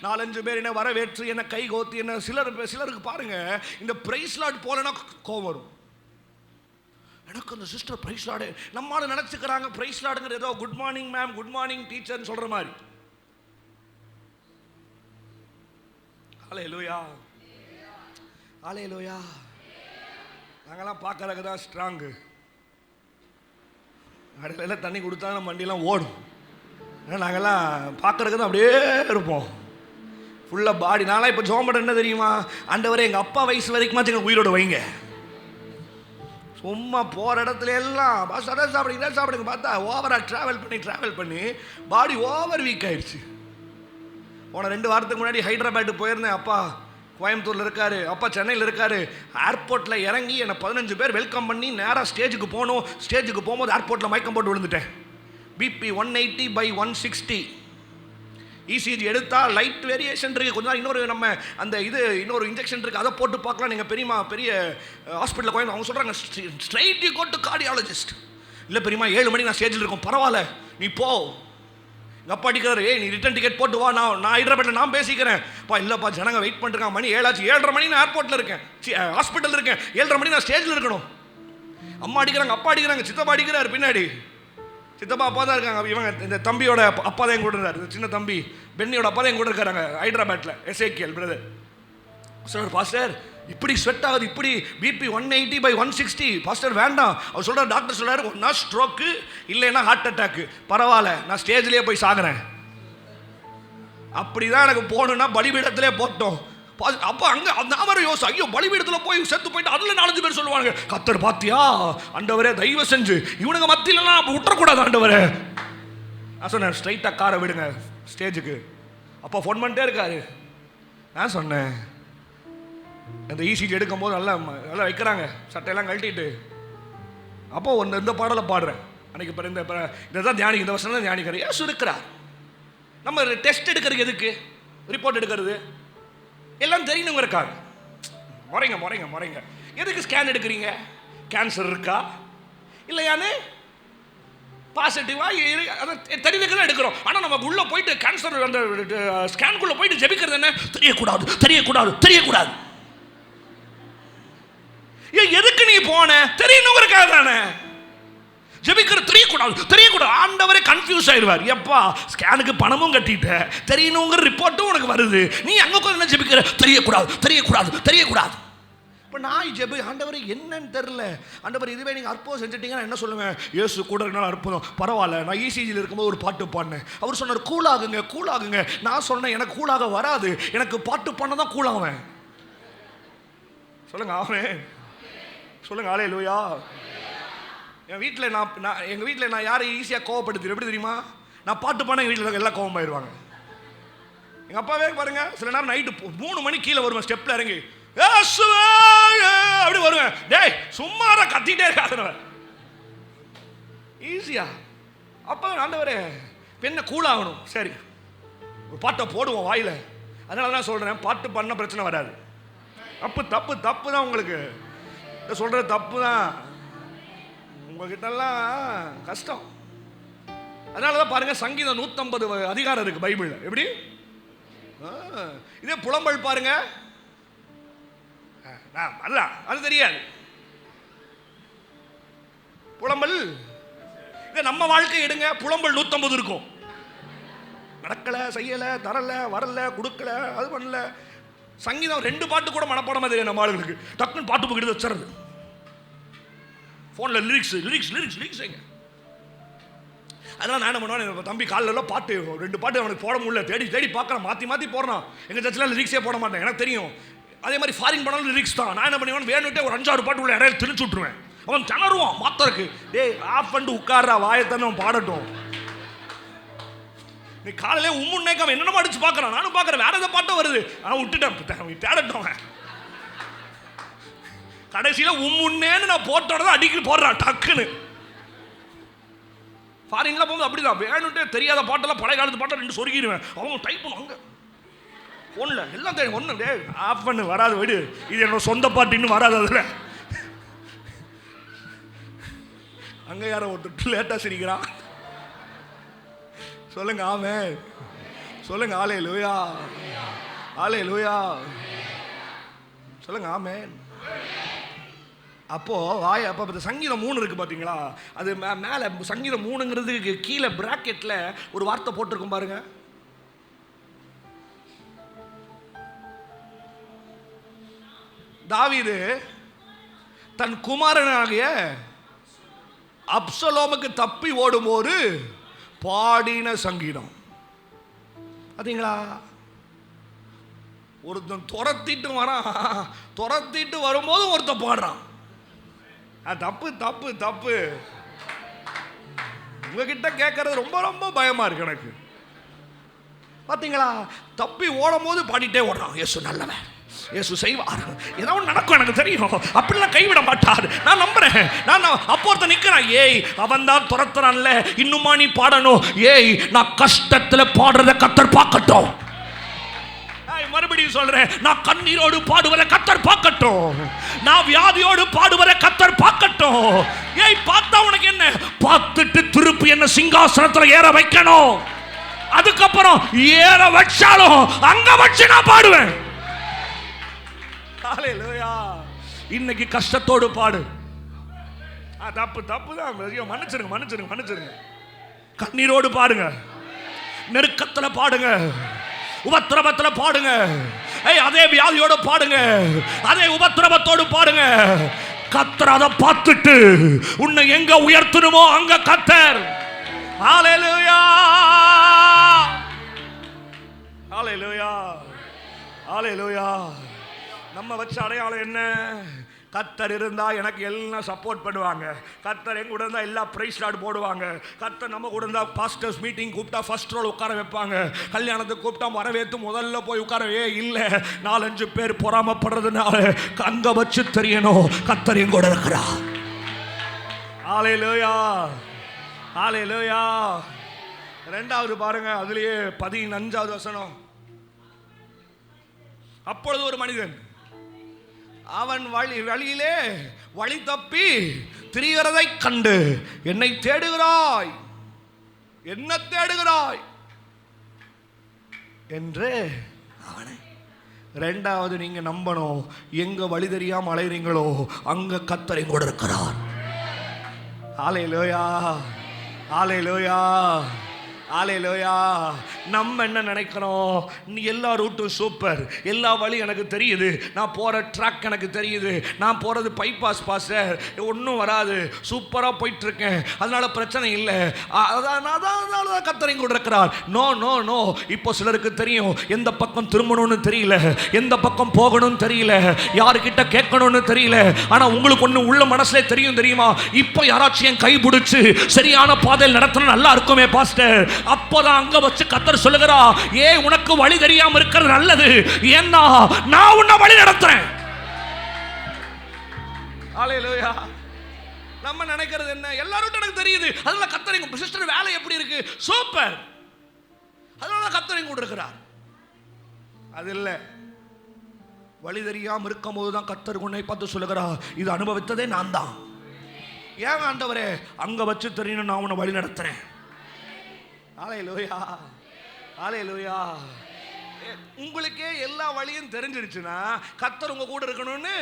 4-5 பேர் என்ன வரவேற்று என்ன கை கோத்தி என்ன. சிலருக்கு பாருங்க இந்த பிரைஸ் லார்ட் போலனா கோவம் வரும். எனக்கு அந்த சிஸ்டர் பிரைஸ் லார்டு நம்மால நினைச்சுக்கிறாங்க பிரைஸ் லார்டுங்கிற ஏதோ good morning ma'am, good morning டீச்சர்னு சொல்ற மாதிரி. ஹல்லேலூயா, ஹல்லேலூயா. நாங்கெல்லாம் பார்க்கறதுக்கு தான் ஸ்ட்ராங்கு. அடுத்த தண்ணி கொடுத்தா நம்ம வண்டியெல்லாம் ஓடும். நாங்கெல்லாம் பார்க்கறதுக்கு தான் அப்படியே இருப்போம் ஃபுல்லாக பாடி. நான்லாம் இப்போ ஜோம்பட என்ன தெரியுமா, ஆண்டவரே எங்கள் அப்பா வயசு வரைக்குமாச்சும் எங்கள் உயிரோடு வைங்க. சும்மா போகிற இடத்துல எல்லாம் பஸ் அதை சாப்பிடுங்க இதை சாப்பிடுங்க பார்த்தா ஓவராக ட்ராவல் பண்ணி பாடி ஓவர் வீக் ஆயிடுச்சு. போன 2 வாரத்துக்கு முன்னாடி ஹைதராபாத்துக்கு போயிருந்தேன். அப்பா கோயம்புத்தூரில் இருக்காரு, அப்பா சென்னையில் இருக்காரு. ஏர்போர்ட்டில் இறங்கி என்னை 15 பேர் வெல்கம் பண்ணி நேராக ஸ்டேஜுக்கு போகணும். ஸ்டேஜுக்கு போகும்போது ஏர்போர்ட்டில் மயக்கம் போட்டு விழுந்துட்டேன். பிபி 180/160. இசிஜி எடுத்தால் லைட் வேரியேஷன் இருக்குது. கொஞ்சம் நாள் இன்னொரு நம்ம அந்த இன்னொரு இன்ஜெக்ஷன் இருக்குது, அதை போட்டு பார்க்கலாம். நீங்கள் பெரிய ஹாஸ்பிட்டலில் கோயம்பு அவங்க சொல்கிறாங்க straight you go to cardiologist. இல்லை பெரியமா 7 மணிக்கு நான் ஸ்டேஜில் இருக்கோம், பரவாயில்ல நீ போ. எங்கள் அப்பா அடிக்கிறாரு, நீ ரிட்டன் டிக்கெட் போட்டு வா, நான் ஹைதராபாத்தில் நான் பேசிக்கிறேன். இல்லைப்பா ஜனங்க வெயிட் பண்ணிருக்காங்க, மணி 7 ஆச்சு. 7:30 மணி நான் ஏர்போர்ட்டில் இருக்கேன், ஹாஸ்பிட்டலில் இருக்கேன். 7:30 மணி நான் ஸ்டேஜில் இருக்கணும். அம்மா அடிக்கிறாங்க, அப்பா அடிக்கிறாங்க, சித்தப்பா அடிக்கிறாரு பின்னாடி. சித்தப்பா அப்பா தான் இருக்காங்க. இவங்க இந்த தம்பியோட அப்பா தான் என் கூட இருந்தார், சின்ன தம்பி பென்னியோட அப்பா தான் என் கூட இருக்காங்க ஹைதராபாத்தில், எஸ்ஏகேஎல் பிரதர். சார் பாஸ்டர் இப்படி ஸ்வெட் ஆகுது, இப்படி பிபி 180/160. பாஸ்டர் வேண்டாம். அவர் சொல்கிறார், டாக்டர் சொல்கிறார் ஒன்றா ஸ்ட்ரோக்கு இல்லைன்னா ஹார்ட் அட்டாக்கு. பரவாயில்ல நான் ஸ்டேஜ்லேயே போய் சாகுறேன். அப்படி தான் எனக்கு போகணுன்னா பலிபீடத்திலே போட்டோம். அப்போ அங்கே நான் யோசனை, ஐயோ பலிபீடத்தில் போய் செத்து போயிட்டு அதில் 4-5 பேர் சொல்லுவாங்க, கத்தர் பாத்தியா ஆண்டவரே தயவு செஞ்சு இவனுங்க மத்தியிலலாம் அப்போ விட்டுறக்கூடாது ஆண்டவரே. நான் சொன்னேன் ஸ்ட்ரைட்டாக காரை விடுங்க ஸ்டேஜுக்கு. அப்போ ஃபோன் பண்ணிட்டே இருக்காரு. நான் சொன்னேன் அந்த இசிஜி எடுக்கும் போது நல்லா வைக்கிறாங்க சட்டையெல்லாம் கழட்டிட்டு. அப்போ இந்த பாடலை பாடுறேன் அன்றைக்கி. இப்போ இதை தான் தியானிக்க, இந்த வருஷம் தான் தியானிக்கிறேன். ஏசு இருக்கிறார். நம்ம டெஸ்ட் எடுக்கிறது எதுக்கு, ரிப்போர்ட் எடுக்கிறது எல்லாம் தெரியணுங்க இருக்காங்க. முறைங்க எதுக்கு ஸ்கேன் எடுக்கிறீங்க? கேன்சர் இருக்கா இல்லையான்னு பாசிட்டிவா அதை தெரியறதுக்கு தான் எடுக்கிறோம். ஆனால் நமக்கு உள்ளே போயிட்டு கேன்சர் அந்த ஸ்கேனுக்குள்ளே போயிட்டு ஜெபிக்கிறது என்ன, தெரியக்கூடாது. எதுக்கு நீ போன? தெரியணுங்கிறக்காக தானே ஜெபிக்கிறது. தெரியக்கூடாது. ஆண்டவரே கன்ஃபியூஸ் ஆயிடுவார். எப்பா ஸ்கேனுக்கு பணமும் கட்டிட்ட, தெரியணுங்கிற ரிப்போர்ட்டும் உனக்கு வருது, நீ அங்கே உட்காந்து என்ன ஜெபிக்கிற? தெரியக்கூடாது. இப்போ நான் ஆண்டவரே என்னன்னு தெரில. ஆண்டவர் இதுவே நீங்கள் அற்புதம் செஞ்சுட்டீங்கன்னா என்ன சொல்லுவேன்? இயேசு கூட இருக்கனால அற்புதம். பரவாயில்ல. நான் இசிஜியில் இருக்கும்போது ஒரு பாட்டு பாடினேன். அவர் சொன்னார் கூலாகுங்க. நான் சொன்னேன் எனக்கு கூலாக வராது, எனக்கு பாட்டு பாடினா தான் கூலாவேன். சொல்லுங்க ஆமென். சொல்லுங்க ஹல்லேலூயா. எங்கள் வீட்டில் நான் யாரை ஈஸியாக கோவப்படுத்து எப்படி தெரியுமா? நான் பாட்டு பாட எங்கள் வீட்டில் எல்லாம் கோவமாயிருவாங்க. எங்கள் அப்பாவே பாருங்க, சில நேரம் நைட்டு 3 மணி கீழே வருவேன், ஸ்டெப்பில் இறங்கி அப்படி வருவேன். டேய் சும்மா கத்திட்டே இருக்காது ஈஸியா. அப்போ ஆண்டவரே பெண்ணை கூலாகணும். சரி ஒரு பாட்டை போடுவோம் வாயில். அதனால தான் சொல்கிறேன், பாட்டு பண்ண பிரச்சனை வராது. தப்பு தான் உங்களுக்கு சொல்கிறது, தப்பு தான் உங்ககிட்டலாம் கஷ்டம். அதனால தான் பாருங்க சங்கீதம் 150 அதிகாரம் இருக்கு பைபிளில். எப்படி இதே புலம்பல் பாருங்க, அது தெரியாது. புலம்பல் இதை நம்ம வாழ்க்கை எடுங்க, புலம்பல் 150 இருக்கும். நடக்கல, செய்யல, தரல, வரல, கொடுக்கல, அது பண்ணல. சங்கீதம் 2 பாட்டு கூட மனப்பாடமா தெரியும் நம்ம ஆளுங்களுக்கு. டக்குன்னு பாட்டு போக்கிட்டு வச்சுறது ஃபோனில் லிரிக்ஸ். அதெல்லாம் நான் என்ன பண்ணுவேன், தம்பி காலிலெல்லாம் பாட்டு 2 பாட்டு அவனுக்கு போட முடியல, தேடி பார்க்குறேன், மாற்றி போடுறான். எங்கள் சர்ச்சில் லிரிக்ஸே போட மாட்டேன், எனக்கு தெரியும். அதே மாதிரி ஃபாரின் பண்ணாலும் லிரிக்ஸ் தான். நான் என்ன பண்ணுவேன், வேணுட்டே ஒரு 5-6 பாட்டு உள்ள இடையில திணிச்சு விட்டுருவேன். அவன் திணறுவான் மாத்தருக்கு. டேய் ஆஃப் பண்ணிட்டு உட்கார்றா, வாயத்தானே அவன் பாடட்டும். நீ காலையிலே உம்முன்னேக்க அவன் என்னென்ன அடிச்சு பார்க்குறான், நானும் பார்க்குறேன், வேற எதாவது பாட்டம் வருது, ஆனால் விட்டுட்டேன், தேடட்டும். கடைசியில் உம்முன்னேன்னு நான் போட்டோட அடிக்கடி போடுறான் டக்குன்னு. ஃபாரின்லாம் போகும்போது அப்படிதான், வேணுன்ட்டே தெரியாத பாட்டெல்லாம் பழைய காலத்து பாட்டை 2 சொருகிடுவேன். அவங்க டைப் பண்ணுவாங்க ஃபோனில், எல்லாம் தெரியும். ஒன்று டே ஆஃப் பண்ணு, வராது விடு, இது என்னோட சொந்த பாட்டு இன்னும் வராது. அதில் அங்கே யாரோ ஒருத்தர் லேட்டாக சிரிக்கிறான். சொல்லுங்க ஆமென். சொல்லுங்க ஹல்லேலூயா, ஹல்லேலூயா சொல்லுங்க ஆமென். அப்போ அப்போ சங்கீதம் 3 இருக்கு பாத்தீங்களா, அது மேல சங்கீதம் 3ங்கிறதுக்கு கீழே பிராக்கெட்ல ஒரு வார்த்தை போட்டிருக்கும் பாருங்க. தாவீது தன் குமாரனாகிய அப்சலோமுக்கு தப்பி ஓடும்போது பாடின சங்கீதம். பாத்தீங்களா, ஒருத்தன் துரத்திட்டு வரான், துரத்திட்டு வரும்போது ஒருத்தன் பாடுறான். தப்பு தப்பு தப்பு. உங்ககிட்ட கேட்கறது ரொம்ப ரொம்ப பயமா இருக்கு எனக்கு. பாத்தீங்களா, தப்பி ஓடும் போது பாடிட்டே ஓடுறான். இயேசு நல்லவன், இயேசு செய்வார், ஏதாவது நடக்கும் எனக்கு தெரியும், அப்படிலாம் கைவிட மாட்டார், நான் நம்புறேன். நான் அப்போ ஒருத்தன் நிற்கிறான், ஏய் அவன் தான் துரத்துறான்ல, இன்னுமா நீ பாடணும்? ஏய் நான் கஷ்டத்துல பாடுறத கர்த்தர் பார்க்கட்டும். மறுபடியும் சொல்றேன், நான் கண்ணீரோடு பாடுவதை கர்த்தர் பார்க்கட்டும், நான் வியாதியோடு பாடுவதை கர்த்தர் பார்க்கட்டும். ஏய் பார்த்தா உனக்கு என்ன? பார்த்துட்டு திருப்பி என்ன சிங்காசனத்துல ஏற வைக்கணும். அதுக்கப்புறம் ஏற வச்சாலும் அங்க வச்சு நான் பாடுவேன். ஹல்லேலூயா. இன்னைக்கு கஷ்டத்தோடு பாடு. தப்பு தப்பு தான், மன்னிச்சிருங்க மன்னிச்சிருங்க மன்னிச்சிருங்க. கண்ணீரோடு பாடுங்க, நெருக்கத்துல பாடுங்க, உபத்திரவத்துல பாடுங்க, அதே வியாதியோட பாடுங்க, அதே உபத்திரவத்தோடு பாடுங்க. கர்த்தர் அதை பார்த்துட்டு உன்னை எங்க உயர்த்தணுமோ அங்க கர்த்தர். ஹல்லேலூயா, ஹல்லேலூயா, ஹல்லேலூயா. நம்ம வச்ச அடையாளம் என்ன? கர்த்தர் இருந்தா எனக்கு எல்லாம் சப்போர்ட் பண்ணுவாங்க, கர்த்தர் எங்க கூட இருந்தா எல்லா பிரைஸ் லார்ட் போடுவாங்க, கர்த்தர் நம்ம கூட இருந்தா பாஸ்டர்ஸ் மீட்டிங் கூப்பிட்டா ஃபர்ஸ்ட் ரோல் உட்கார வைப்பாங்க, கல்யாணத்துக்கு கூப்பிட்டா வரவேற்று முதல்ல போய் உட்காரவே இல்லை. 4-5 பேர் பொறாமப்படுறதுனால அங்க வச்சு தெரியணும் கர்த்தர் எங்க கூட இருக்கிறார். ஹல்லேலூயா, ஹல்லேலூயா. 2வது பாருங்க, அதுலயே 15வது வசனம். அப்பொழுது ஒரு மனிதன் அவன் வழியிலே வழி தப்பி திரிகிறதை கண்டு, என்னை தேடுகிறாய், என்ன தேடுகிறாய் என்று அவனை. 2வது நீங்க நம்பணும், எங்க வழி தெரியாம அலைறீங்களோ அங்க கர்த்தர் எங்கூட இருக்கிறார். ஹல்லேலூயா, ஹல்லேலூயா, ஹல்லேலூயா. நம்ம என்ன நினைக்கிறோம்? நீ எல்லா ரூட்டும் சூப்பர், எல்லா வழி எனக்கு தெரியுது, நான் போகிற ட்ராக் எனக்கு தெரியுது, நான் போகிறது பைபாஸ் பாஸ்டர், ஒன்றும் வராது, சூப்பராக போயிட்டுருக்கேன், அதனால் பிரச்சனை இல்லை, அதனால கர்த்தர் எங்கூட இருக்கிறார். No no no. இப்போ சிலருக்கு தெரியும் எந்த பக்கம் திரும்பணும்னு தெரியல, எந்த பக்கம் போகணும்னு தெரியல, யாருக்கிட்ட கேட்கணும்னு தெரியல. ஆனால் உங்களுக்கு ஒன்று உள்ள மனசுல தெரியும், தெரியுமா? இப்போ யாராச்சும் என் கை பிடிச்சு சரியான பாதையில் நடத்தணும், நல்லா இருக்குமே பாஸ்டர். அப்போதான் அங்க வச்சு கர்த்தர் சொல்லுகிறா, ஏ உனக்கு வழி தெரியாம இருக்கிறது நல்லது, ஏன்னா நான் உன்னை வழி நடத்துறேன். ஹல்லேலூயா. நம்ம நினைக்கிறது என்ன? எல்லாரும் எனக்கு தெரியுது, அதனால கர்த்தர் எங்க சிஸ்டர் வேலை எப்படி இருக்கு, சூப்பர், அதனால கர்த்தர் எங்க கூட இருக்கிறார். அது இல்ல. வழி தெரியாம இருக்கும் போதுதான் கர்த்தர் உன்னை பார்த்து சொல்லுகிறா, இது அனுபவித்ததே நான் தான். ஏன் ஆண்டவரே? அங்க வச்சு தெரியணும், நான் உன்னை வழி நடத்துறேன். ஹல்லேலூயா, ஹல்லேலூயா. உங்களுக்கே எல்லா வழியும் தெரிஞ்சிருச்சுன்னா கர்த்தர் உங்க கூட இருக்கணும்னு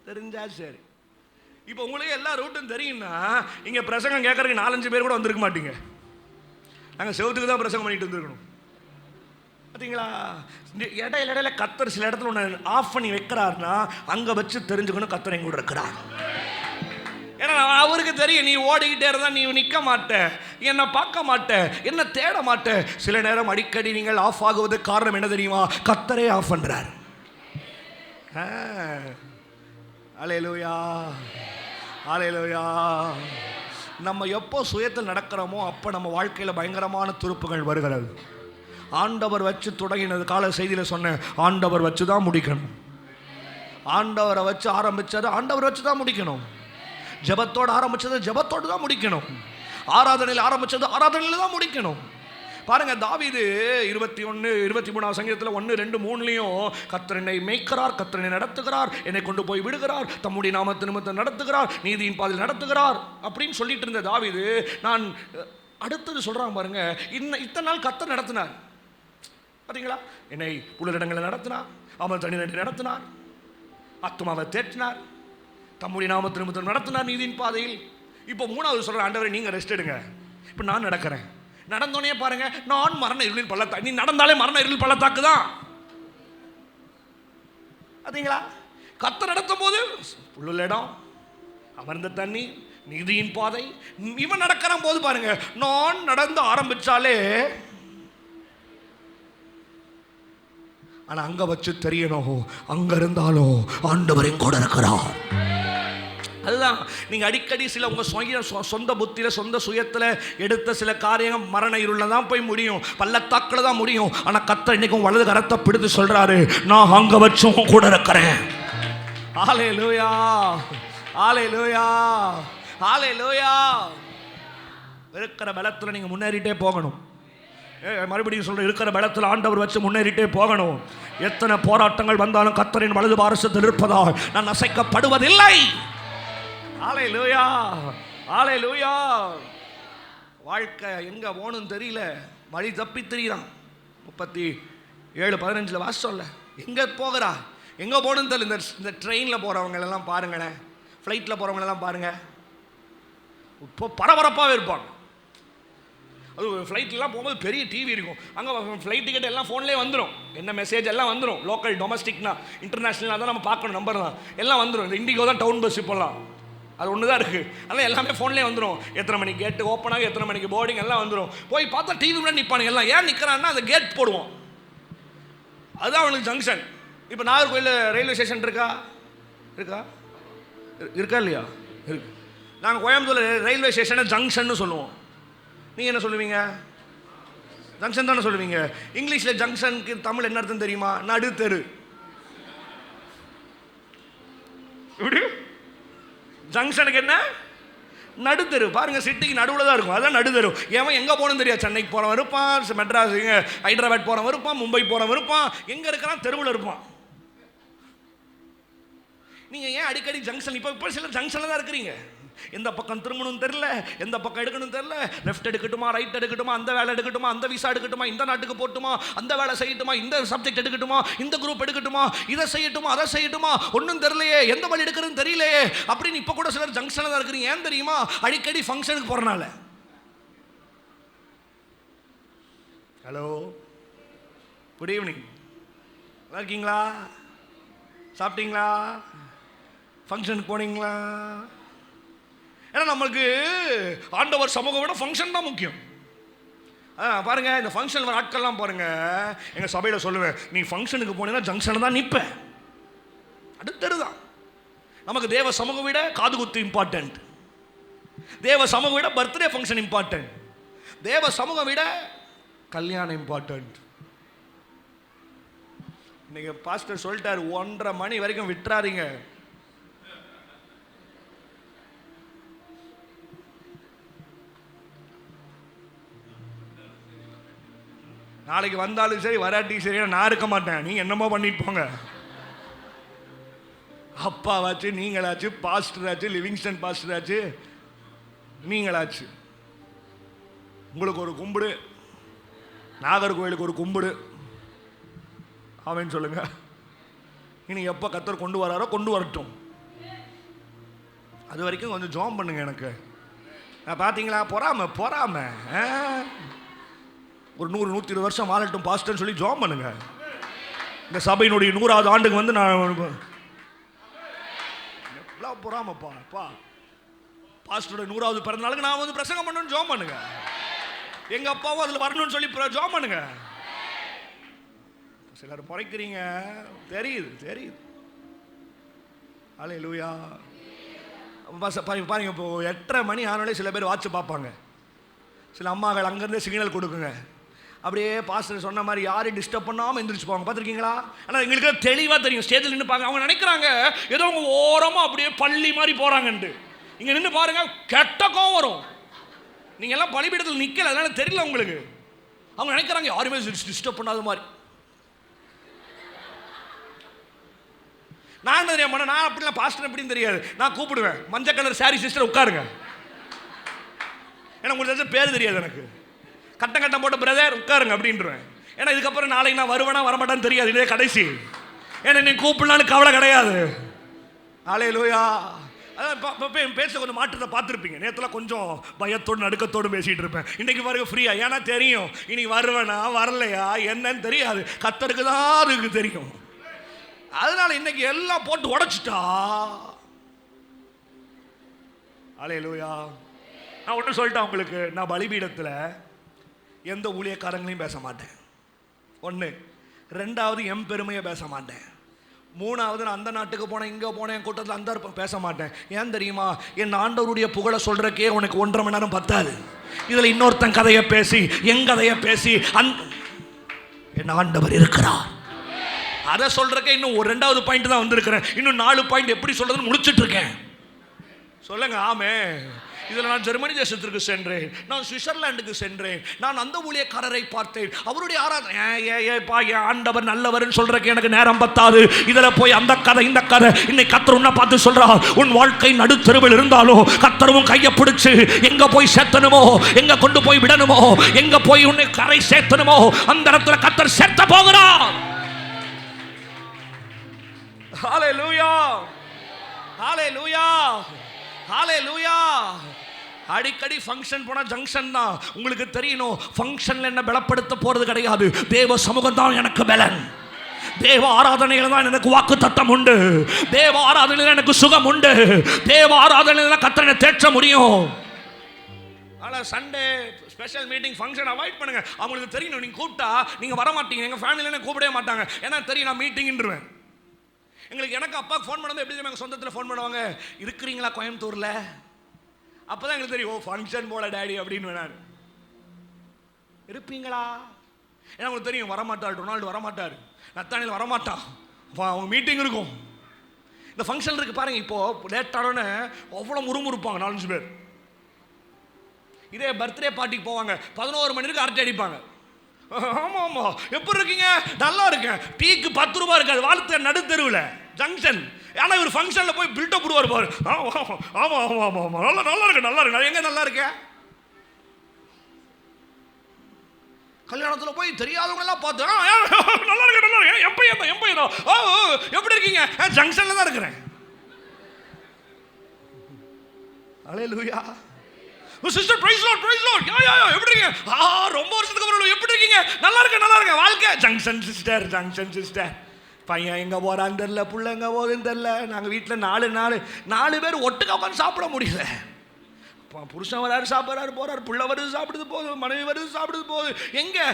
தெரிஞ்சா சரி. இப்போ உங்களுக்கு எல்லா ரூட்டும் தெரியும்னா இங்க பிரசங்கம் கேட்கறதுக்கு 4-5 பேர் கூட வந்திருக்க மாட்டீங்க. நாங்க செவத்துக்கு தான் பிரசங்கம் பண்ணிட்டு இருந்திருக்கணும். பார்த்தீங்களா? இடையில கர்த்தர் சில இடத்துல ஒன்று ஆஃப் பண்ணி வைக்கிறாருன்னா அங்க வச்சு தெரிஞ்சுக்கணும் கர்த்தர் எங்க கூட இருக்கிறார். ஏன்னா அவருக்கு தெரியும், நீ ஓடிக்கிட்டே இருந்தா நீ நிற்க மாட்ட, என்னை பார்க்க மாட்ட, என்ன தேட மாட்ட. சில நேரம் அடிக்கடி நீங்கள் ஆஃப் ஆகுவதற்கு காரணம் என்ன தெரியுமா? கர்த்தரே ஆஃப் பண்றார். ஹல்லேலூயா, ஹல்லேலூயா. நம்ம எப்போ சுயத்தில் நடக்கிறோமோ அப்போ நம்ம வாழ்க்கையில் பயங்கரமான துருப்புகள் வருகிறது. ஆண்டவர் வச்சு தொடங்கினது, கால செய்தியில் சொன்னேன், ஆண்டவர் வச்சு தான் முடிக்கணும். ஆண்டவரை வச்சு ஆரம்பிச்சது ஆண்டவர் வச்சு தான் முடிக்கணும். ஜெபத்தோடு ஆரம்பிச்சது ஜெபத்தோடு தான் முடிக்கணும். ஆராதனையில் ஆரம்பிச்சது ஆராதனையில் தான் முடிக்கணும். பாருங்க, தாவீது 21-23 சங்கீதத்தில் 1-2-3 கர்த்தர் என்னை மேய்க்கிறார், கர்த்தர் என்னை நடத்துகிறார், என்னை கொண்டு போய் விடுகிறார், தம்முடைய நாமத்து நிமித்தம் நடத்துகிறார், நீதியின் பாதையில் நடத்துகிறார் அப்படின்னு சொல்லிட்டு இருந்த தாவீது, நான் அடுத்தது சொல்றாங்க பாருங்க, இத்தனை நாள் கர்த்தர் நடத்தினார் பார்த்தீங்களா, என்னை புலரிடங்களில் நடத்தினார், அவன் தண்ணீர் நடத்தினார், ஆத்துமாவை தேற்றினார், தம்முடைய நாமத்து நிமித்தம் நடத்தினார் நீதியின் பாதையில். இப்போ மூணாவது சொல்ற, ஆண்டவரே நீங்க ரெஸ்ட் எடுங்க, இப்போ நான் நடக்கிறேன். நடந்தோடனே பாருங்க, நான் மரண இருளின் பள்ளத்தாக்கு. நீ நடந்தாலே மரண இருளின் பள்ளத்தாக்கு தான். பார்த்தீங்களா, கர்த்தர் நடத்தும் போது புல்லுள்ள இடம், அமர்ந்த தண்ணி, நீதியின் பாதை. இவன் நடக்கிற போது பாருங்க, நான் நடந்து ஆரம்பிச்சாலே, ஆனா அங்க வச்சு தெரியணும், அங்க இருந்தாலும் ஆண்டவர் என் கூட இருக்கிறார். அதுதான் நீங்க அடிக்கடி சில உங்க சொந்த புத்தியில சொந்த சுயத்துல எடுத்த சில காரியங்கள் மரண இருள தான் போய் முடியும், பள்ளத்தாக்குல தான் முடியும். ஆனா கர்த்தர் இன்னைக்கும் வலது கரத்தை பிடித்து சொல்றாரு, நான் அங்க வச்சும் கூட இருக்கிறேன். ஹல்லேலூயா, ஹல்லேலூயா, ஹல்லேலூயா. இருக்கிற பலத்துல நீங்க முன்னேறிட்டே போகணும். மறுபடியும் சொல்ற, இருக்கிற பலத்தில் ஆண்டவர் வச்சு முன்னேறிட்டே போகணும். எத்தனை போராட்டங்கள் வந்தாலும் கர்த்தரின் வலது பாரசத்தில் இருப்பதால் நான் அசைக்கப்படுவதில்லை. ஹல்லேலூயா, ஹல்லேலூயா. வாழ்க்கை எங்க போகணும்னு தெரியல, வழி தப்பி தெரியுறான். 37:15 வாசல்ல எங்க போகிறா, எங்க போகணும்னு தெரியல. இந்த ட்ரெயினில் போறவங்க எல்லாம் பாருங்களேன், ஃப்ளைட்டில் போறவங்க எல்லாம் பாருங்க, இப்போ பரபரப்பாகவே இருப்பாங்க. அது ஃப்ளைட்லாம் போகும்போது பெரிய டிவி இருக்கும், அங்கே ஃப்ளைட் டிக்கெட் எல்லாம் ஃபோன்லேயே வந்துடும், என்ன மெசேஜ் எல்லாம் வந்துடும். லோக்கல் டொமஸ்டிக்னா இன்டர்நேஷ்னலாக தான் நம்ம பார்க்கணும், நம்பர் தான் எல்லாம் வந்துடும். இந்த இண்டிகோ தான் டவுன் பஸ் இப்போல்லாம், அது ஒன்று தான் இருக்குது. அதனால் எல்லாமே ஃபோன்லேயே வந்துடும். எத்தனை மணிக்கு கேட்டு ஓப்பன் ஆகும், எத்தனை மணிக்கு போர்டிங் எல்லாம் வந்துடும். போய் பார்த்தா டிவி முன்னாடி நிற்பானுங்க எல்லாம். ஏன் நிற்கிறான்னா அந்த கேட் போடுவோம், அதுதான் அவனுக்கு ஜங்ஷன். இப்போ நாகர்கோயில் ரயில்வே ஸ்டேஷன் இருக்கா இல்லையா? இருக்கு. நாங்கள் கோயம்புத்தூர் ரயில்வே ஸ்டேஷனை ஜங்ஷன்னு சொல்லுவோம். நீங்கள் என்ன சொல்லுவீங்க? ஜங்ஷன் தானே சொல்லுவீங்க. இங்கிலீஷில் ஜங்ஷனுக்கு தமிழ் என்ன அர்த்தம் தெரியுமா? நடுத்தெரு. எப்படி ஜங்ஷனுக்கு என்ன? நடுத்தெரு. பாருங்க, சிட்டிக்கு நடுவில் தான் இருக்கும், அதான் நடுத்தெரு. ஏன் எங்கே போகணும்னு தெரியாது. சென்னைக்கு போகிறவன் இருப்பான், மெட்ராஸ் ஹைதராபாத் போகிறவன் இருப்பான், மும்பை போகிறவன் இருப்பான், எங்கே இருக்கிறான் தெருவில் இருப்பான். நீங்கள் ஏன் அடிக்கடி ஜங்ஷன், இப்போ சிலர் ஜங்ஷனில் தான் இருக்கிறீங்க. எந்த பக்கம் திரும்பணும் தெரியல, எந்த பக்கம் எடுக்கணும் தெரியல, லெஃப்ட் எடுக்கட்டுமா ரைட் எடுக்கட்டுமா, அந்த வேலை எடுக்கட்டுமா, அந்த விசா எடுக்கட்டுமா, இந்த நாட்டுக்கு போட்டுமா, அந்த வேலை செய்யட்டுமா, இந்த சப்ஜெக்ட் எடுக்கட்டுமா, இந்த குரூப் எடுக்கட்டுமா, இதை செய்யட்டுமா அதை செய்யட்டுமா, ஒன்றும் தெரியலையே, எந்த வழி எடுக்கிறதுன்னு தெரியலையே அப்படின்னு இப்போ கூட சிலர் ஜங்ஷனில் தான் இருக்கிறீங்க. ஏன் தெரியுமா? அடிக்கடி ஃபங்க்ஷனுக்கு போகிறனால. ஹலோ, குட் ஈவினிங், நல்லா இருக்கீங்களா? சாப்பிட்டீங்களா? ஃபங்க்ஷனுக்கு போனீங்களா? ஏன்னா நம்மளுக்கு ஆண்டவர் சமூகம் விட ஃபங்க்ஷன் தான் முக்கியம். பாருங்க, இந்த ஃபங்க்ஷன் வர ஆட்கள்லாம் பாருங்க, எங்கள் சபையில் சொல்லுவேன், நீ ஃபங்க்ஷனுக்கு போனீங்கன்னா ஜங்ஷனில் தான் நிற்பேன். அடுத்தது தான் நமக்கு தேவ சமூகம் விட காது குத்து இம்பார்ட்டன்ட், தேவ சமூகம் விட பர்த்டே ஃபங்க்ஷன் இம்பார்ட்டன்ட், தேவ சமூகம் விட கல்யாணம் இம்பார்ட்டன்ட். இன்னைக்கு பாஸ்டர் சொல்லிட்டார், 1:30 மணி வரைக்கும் விட்டுறாதீங்க. நாளைக்கு வந்தாலும் சரி வராட்டி சரி நான் இருக்க மாட்டேன், நீங்க என்னமோ பண்ணிட்டு போங்க. அப்பாவாச்சு, நீங்களாச்சு, பாஸ்டராச்சு, லிவிங்ஸ்டன் பாஸ்டராச்சு, நீங்களாச்சு, உங்களுக்கு ஒரு கும்பிடு, நாகர்கோயிலுக்கு ஒரு கும்பிடு. அவன் சொல்லுங்க, இனி எப்போ கர்த்தர் கொண்டு வராரோ கொண்டு வரட்டும், அது வரைக்கும் கொஞ்சம் ஜோம் பண்ணுங்க. எனக்கு பார்த்தீங்களா, பொறாம ஒரு 100-120 வருஷம் வாழட்டும் பாஸ்டர்னு சொல்லி ஜோம் பண்ணுங்க. இந்த சபையினுடைய 100வது ஆண்டுக்கு வந்து நான் எவ்வளோ பொறாமப்பா, பாஸ்டருடைய 100வது பிறந்த நாளுக்கு நான் வந்து பிரசங்கம் பண்ணணும்னு ஜோம் பண்ணுங்க. எங்க அப்பாவும் அதில் வரணும்னு சொல்லி ஜோம் பண்ணுங்க. சிலர் முறைக்கிறீங்க, தெரியுது. ஹல்லேலூயா. பாருங்க, இப்போ 8:30 மணி ஆனாலே சில பேர் வாட்ச் பார்ப்பாங்க. சில அம்மாக்கள் அங்கேருந்து சிக்னல் கொடுக்குங்க, அப்படியே பாஸ்டர் சொன்ன மாதிரி யாரையும் டிஸ்டர்ப் பண்ணாமல் எந்திரிச்சு போவாங்க. பார்த்துருக்கீங்களா? ஆனால் எங்களுக்கு தெளிவாக தெரியும், ஸ்டேஜில் நின்று பாங்க, அவங்க நினைக்கிறாங்க ஏதோ அவங்க ஓரமாக அப்படியே பள்ளி மாதிரி போகிறாங்கன்ட்டு. இங்கே நின்று பாருங்க, கெட்ட கோவம் வரும். நீங்கள் எல்லாம் பலிபீடத்தில் நிற்கல, அதனால தெரியல உங்களுக்கு. அவங்க நினைக்கிறாங்க யாருமே டிஸ்டர்ப் பண்ணாத மாதிரி. நான் தெரியாம பண்ண, நான் அப்படிலாம் பாஸ்டர் எப்படின்னு தெரியாது. நான் கூப்பிடுவேன், மஞ்சள் கலர் சாரி சிஸ்டர் உட்காருங்க. எனக்கு உங்களுக்கு பேர் தெரியாது, எனக்கு கட்டம் கட்டம் போட்டு பிரதர் உட்காருங்க அப்படின்றேன். ஏன்னா இதுக்கப்புறம் நாளைக்கு நான் வருவேனா வரமாட்டான்னு தெரியாது, இதே கடைசி. ஏன்னா நீ கூப்பிடலான்னு கவலை கிடையாது. ஹல்லேலூயா. அதான் பேச கொஞ்சம் மாற்றத்தை பார்த்துருப்பீங்க. நேற்றுலாம் கொஞ்சம் பயத்தோடு நடுக்கத்தோடு பேசிகிட்டு இருப்பேன். இன்றைக்கி பாருங்க ஃப்ரீயா. ஏன்னா தெரியும் இனி வருவேனா வரலையா என்னன்னு தெரியாது, கர்த்தருக்கு தான் அதுக்கு தெரியும். அதனால இன்னைக்கு எல்லாம் போட்டு உடைச்சிட்டா. ஹல்லேலூயா. நான் ஒன்றும் சொல்லிட்டேன் உங்களுக்கு, நான் பலிபீடத்தில் எந்த ஊழியக்காரங்களையும் பேச மாட்டேன். ஒன்று. ரெண்டாவது என் பெருமையை பேச மாட்டேன். மூணாவது நான் அந்த நாட்டுக்கு போனேன் இங்கே போனேன் கூட்டத்தில் அந்த பேச மாட்டேன். ஏன் தெரியுமா? என் ஆண்டவருடைய புகழை சொல்கிறக்கே உனக்கு 1.5 மணி நேரம் பத்தாது. இதில் இன்னொருத்தன் கதையை பேசி என் கதையை பேசி என் ஆண்டவர் இருக்கிறார் அதை சொல்கிறக்கே இன்னும் ஒரு 2வது பாயிண்ட் தான் வந்திருக்கிறேன். இன்னும் 4 பாயிண்ட் எப்படி சொல்கிறதுன்னு முடிச்சுட்டு இருக்கேன். சொல்லுங்க ஆமே. இதில் நான் ஜெர்மனி தேசத்திற்கு சென்றேன், நான் சுவிட்சர்லாண்டுக்கு சென்றேன், நான் அந்த ஊழியக்காரரை பார்த்தேன், அவருடைய ஆராதனை ஆண்டவர் நல்லவர்னு சொல்றதுக்கு எனக்கு நேரம் பத்தாது. இதில் போய் அந்த கதை இந்த கதை. இன்னைக்கு கர்த்தர் உன்னை பார்த்து சொல்றார், உன் வாழ்க்கை நடுத்தெருவில் இருந்தாலும் கர்த்தரும் கையை பிடிச்சு எங்க போய் சேர்த்தனுமோ, எங்க கொண்டு போய் விடணுமோ, எங்க போய் உன்னை கரை சேர்த்தனுமோ அந்த இடத்துல கர்த்தர் சேர்த்த போகிறார். ஹல்லேலூயா, ஹல்லேலூயா, ஹல்லேலூயா. அடிக்கடி ஃபங்க்ஷன் போனால் ஜங்ஷன் தான். உங்களுக்கு தெரியணும், ஃபங்க்ஷனில் என்ன பலப்படுத்த போகிறது கிடையாது. தேவ சமூகம் தான் எனக்கு பலன். தேவ ஆராதனையில் தான் எனக்கு வாக்கு தத்தம் உண்டு. தேவ ஆராதனையில் எனக்கு சுகம் உண்டு. தேவ ஆராதனையில் கர்த்தரை தேற்ற முடியும். ஆனால் Sunday special meeting function avoid பண்ணுங்க. அவங்களுக்கு தெரியணும், நீங்கள் கூப்பிட்டா நீங்கள் வர மாட்டீங்க. எங்கள் ஃபேமிலியில் கூப்பிடவே மாட்டாங்க. ஏன்னா தெரியும் நான் மீட்டிங்ன்றேன். எனக்கு அப்பாவுக்கு ஃபோன் பண்ணும்போது எப்படி எங்கள் சொந்தத்தில் ஃபோன் பண்ணுவாங்க, இருக்கிறீங்களா கோயம்புத்தூரில்? அப்போ தான் எங்களுக்கு தெரியும், ஓ ஃபங்க்ஷன் போல டேடி அப்படின்னு வேணாரு. இருப்பீங்களா? ஏன்னா உங்களுக்கு தெரியும் வரமாட்டார், டொனால்டு வரமாட்டார், நத்தானியில் வரமாட்டான், அவங்க மீட்டிங் இருக்கும். இந்த ஃபங்க்ஷன் இருக்குது பாருங்கள். இப்போது லேட்டானோன்னு அவ்வளோ முறுமுறுப்பாங்க 4-5 பேர். இதே பர்த்டே பார்ட்டிக்கு போவாங்க, 11 மணிக்கு அரட்டை அடிப்பாங்க. ஆமாம் ஆமாம் எப்படி இருக்கீங்க? நல்லா இருக்கேன். டீக்கு 10 ரூபா இருக்காது, வாழ்த்து நடுத்தெருவில் ஜங்ஷன். ஆனால் இவர் ஃபங்க்ஷனில் போய் பில்டப் போடுவார் பாரு. ஆமாம் ஆமாம் ஆமாம் ஆமாம் ஆமாம் நல்லா நல்லா இருக்கு நல்லா இருக்கு. எங்கே நல்லா இருக்கேன்? கல்யாணத்தில் போய் தெரியாதவங்கெல்லாம் பார்த்து நல்லா இருக்கு நல்லா இருக்கு. என் பையன் தான் என் பையன் தான். ஓ எப்படி இருக்கீங்க? ஜங்ஷனில் தான் இருக்கிறேன். Hallelujah. Sister praise Lord praise Lord. Yeah எப்படி இருக்கீங்க? ரொம்ப வருஷத்துக்கு அப்புறம் எப்படி இருக்கீங்க? நல்லா இருக்கேன் வாழ்க்கை ஜங்ஷன் சிஸ்டர் ஜங்ஷன் சிஸ்டர். பையன் எங்கே போகிறான்னு தெரில, பிள்ளை எங்கே போகுதுன்னு தெரில. நாங்கள் வீட்டில் 4 பேர் ஒட்டுக்க உட்காந்து சாப்பிட முடியல. புருஷன் வராரு சாப்பிட்றாரு போகிறாரு, பிள்ளை வருது சாப்பிடுது போகுது, மனைவி வருது சாப்பிடுது போகுது. எங்கே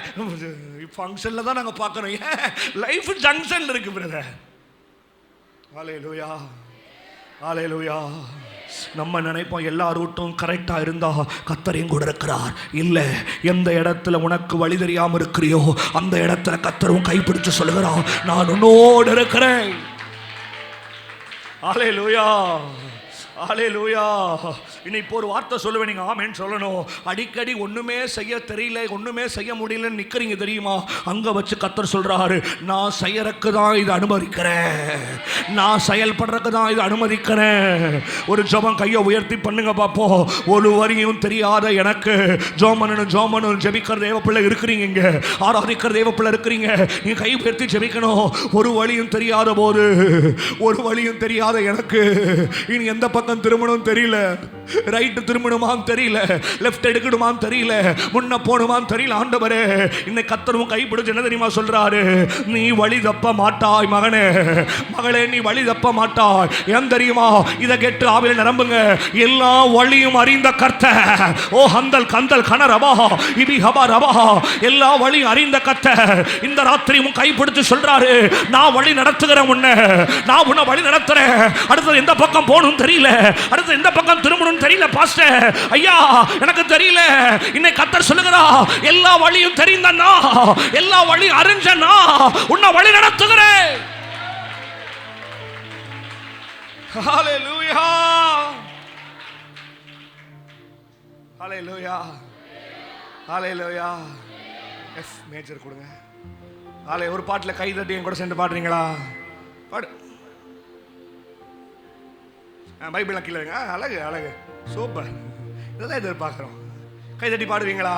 ஃபங்க்ஷனில் தான் நாங்கள் பார்க்குறோம். ஏன் லைஃப் ஜங்ஷனில் இருக்குது பிரதர். ஹல்லேலூயா, ஹல்லேலூயா. நம்ம நினைப்போம் எல்லா ரூட்டும் கரெக்டாக இருந்தா கர்த்தர் கூட இருக்கிறார். இல்லை, எந்த இடத்துல உனக்கு வழி தெரியாமல் இருக்கிறியோ அந்த இடத்துல கர்த்தரும் கைப்பிடிச்சு சொல்லுகிறான், நான் உன்னோடு இருக்கிறேன். ஹல்லேலூயா, ஹல்லேலூயா. இன்னைக்கு ஒரு வார்த்தை சொல்லுவேன், நீங்கள் ஆமேன்னு சொல்லணும். அடிக்கடி ஒன்றுமே செய்ய தெரியல, ஒன்றுமே செய்ய முடியலன்னு நிற்கிறீங்க தெரியுமா? அங்கே வச்சு கர்த்தர் சொல்கிறாரு, நான் செய்யறக்கு தான் இது அனுமதிக்கிறேன், நான் செயல்படுறதுக்கு தான் இது அனுமதிக்கிறேன். ஒரு ஜெபம் கையை உயர்த்தி பண்ணுங்க பார்ப்போம். ஒரு வரியும் தெரியாத எனக்கு ஜோமனு ஜெபிக்கிற தேவப்பிள்ளை இருக்கிறீங்க, இங்கே ஆராதிக்கிற தேவப்பிள்ளை இருக்கிறீங்க, நீங்கள் கை உயர்த்தி ஜெபிக்கணும். ஒரு வழியும் தெரியாத போது, ஒரு வழியும் தெரியாத எனக்கு இனி எந்த பக்கம் திரும்பணும் தெரியல, ரைட் திரும்பணுமான்னு தெரியல, லெஃப்ட் எடுக்கணுமான்னு தெரியல, முன்ன போணுமான்னு தெரியல. ஆண்டவரே இன்னைக்கு கர்த்தரும் கைப்பிடிச்சு என்ன தெரியுமா சொல்றாரு, நீ வழி தப்ப மாட்டாய் மகனே, மகளே நீ வழி தப்ப மாட்டாய். ஏன் தெரியுமா? இதை கேட்டு ஆவியில் நிரம்புங்க. எல்லா வழியும் அறிந்த கர்த்தர், ஓ ஹந்தல் கந்தல் கனரபா இபி ஹபா ரபா, எல்லா வழியும் அறிந்த கர்த்தர் இந்த ராத்திரி உன் கைப்பிடிச்சு சொல்றாரு, நான் வழி நடத்துகிறேன், உன்னை நான் உன்னை வழி நடத்துறேன். அடுத்தது எந்த பக்கம் போகணும் தெரியல, அடுத்து எந்த பக்கம் திரும்பணும் தெரியல பாஸ்டர், ஐயா எனக்கு தெரியல. இன்னைக்கு கர்த்தர் சொல்லுகிறா, எல்லா வழியும் தெரிந்தனா, எல்லா வழியும் அறிஞ்சனா உன்னை வழி நடத்துகிறேன். ஹல்லேலூயா, ஹல்லேலூயா, ஹல்லேலூயா. எஃப் மேஜர் கொடுங்க. ஹல்லே ஒரு பாட்டில் கை தட்டி என் கூட சேர்ந்து பாடுறீங்களா? பாடு. பைபிள் கீழே அழகு அழகு சூப்பர். இதெல்லாம் எதிர்பார்க்குறோம். கைதட்டி பாடுவீங்களா?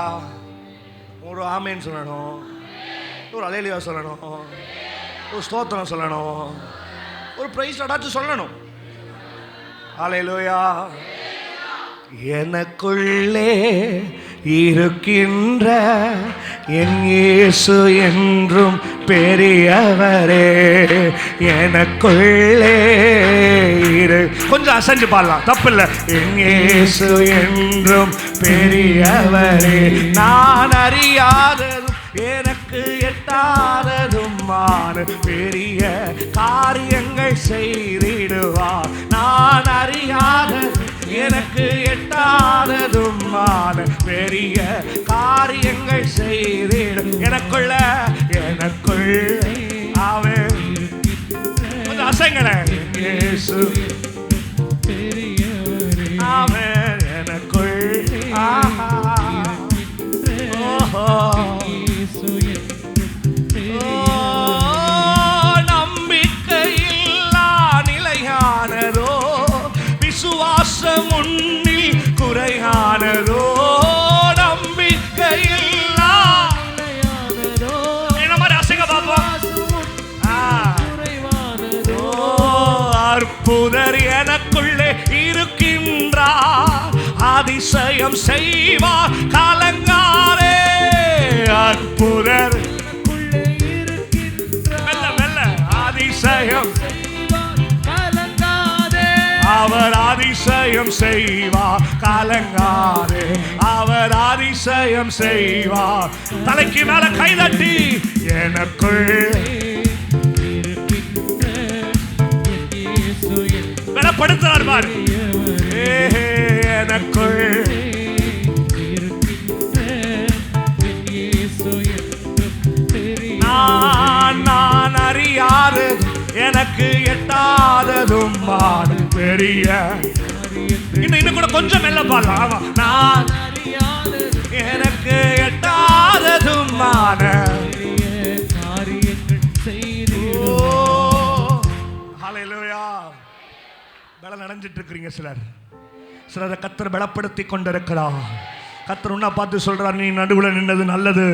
ஒரு ஆமேன்னு சொல்லணும், ஒரு அல்லேலூயா சொல்லணும், ஒரு ஸ்தோத்திரம் சொல்லணும், ஒரு பிரைஸ் அடாச்சும் சொல்லணும். அல்லேலூயா. எனக்குள்ளே இருக்கின்ற என் இயேசு என்றும் பெரியவரே, எனக்குள்ளே கொஞ்சம் அசைஞ்சு பாடலாம், தப்பில்லை. என் இயேசு என்றும் பெரியவரே, நான் அறியாததும் எனக்கு எட்டாததுமான பெரிய காரியங்கள் செய்திடுவார். நான் அறியாதது எனக்கு எட்டாததுமான பெரிய காரியங்கள் செய்திடும். எனக்குள்ள அவன் கொஞ்சம் அசைங்களே. இயேசு அவன் எனக்குள் நம்பிக்கையில்லா நிலையானதோ, விசுவாசம் உன்னில் குறையானதோ, நம்பிக்கையில்லா நிலையானதோ. என்ன மாதிரி அசைங்க பாப்போம். அற்புதர் எனக்குள்ளே இருக்கின்றார், அதிசயம் செய்வார் கலங்காரே. அற்புதர் மெல்ல மெல்ல அதிசயம் அவர் அதிசயம் செய்வார் கலங்காரே, அவர் அதிசயம் செய்வார். தலைக்கு மேல கைதட்டி எனக்குள் படுத்தார் பாரு. எனக்குள் நான் அறியாது எனக்கு எட்டாததும் பெரிய. இன்னும் கூட கொஞ்சம் மெல்ல பாடலாம். நான் அறியாது எனக்கு எட்டாததும் பல நடந்துட்டு இருக்கிறீங்க. சிலரை கர்த்தர் பலப்படுத்தி கொண்டிருக்கிறார். கர்த்தர் உன்னை பார்த்து சொல்றார், நீ நடுவில் நின்னது நல்லது,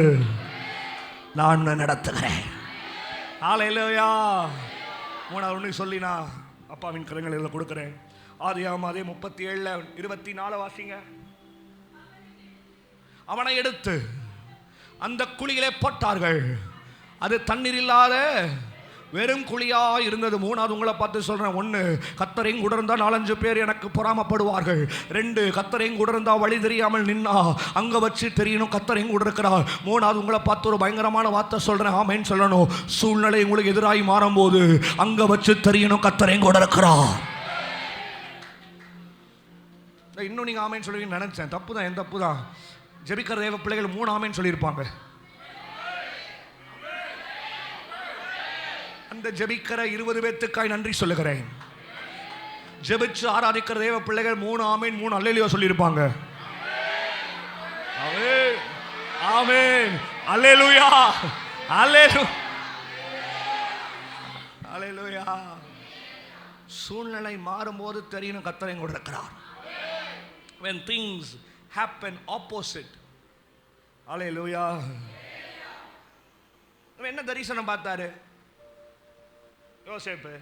நான் நடத்துகிறேன். ஹல்லேலூயா. மூணாவது ஒன்று சொல்லி நான் அப்பாவின் கரங்களில் கொடுக்கிறேன். ஆதியாகமம் 37:24 வாசிங்க. அவனை எடுத்து அந்த குழியிலே போட்டார்கள், அது தண்ணீர் இல்லாத வெறும் குழியா இருந்தது. மூணாவது உங்களை பார்த்து சொல்றேன். 1, கர்த்தரையும் கூட இருந்தா 4-5 பேர் எனக்கு பொறாமப்படுவார்கள். 2, கர்த்தரையும் கூட இருந்தா வழி தெரியாமல் நின்னா அங்க வச்சு தெரியணும் கர்த்தரையும் கூட இருக்கிறார். 3வது உங்களை பார்த்து ஒரு பயங்கரமான வார்த்தை சொல்றேன், ஆமென் சொல்லணும். சூழ்நிலை உங்களுக்கு எதிராகி மாறும்போது அங்க வச்சு தெரியணும் கர்த்தரையும் கூட இருக்கிறார். இன்னும் நீங்க ஆமென் சொல்லுவீங்கன்னு நினைச்சேன். தப்பு தான், என் தப்பு தான். ஜெபிக்கிற தேவ பிள்ளைகள் 3 ஆமென் சொல்லியிருப்பாங்க. அந்த ஜெபிக்கிற 20 பேத்துக்காய் நன்றி சொல்லுகிறேன். ஜெபிச்சு ஆராதிக்கிற தேவ பிள்ளைகள் 3 ஆமென் 3 அல்லேலூயா சொல்லியிருப்பாங்க. ஆமென் ஆமென் அல்லேலூயா அல்லேலூயா. சூழ்நிலை மாறும்போது தெரியணும் கர்த்தர் எங்கூட இருக்கிறார். When things happen opposite, அல்லேலூயா. என்ன தரிசனம் பார்த்தாரு யோசேப்பு?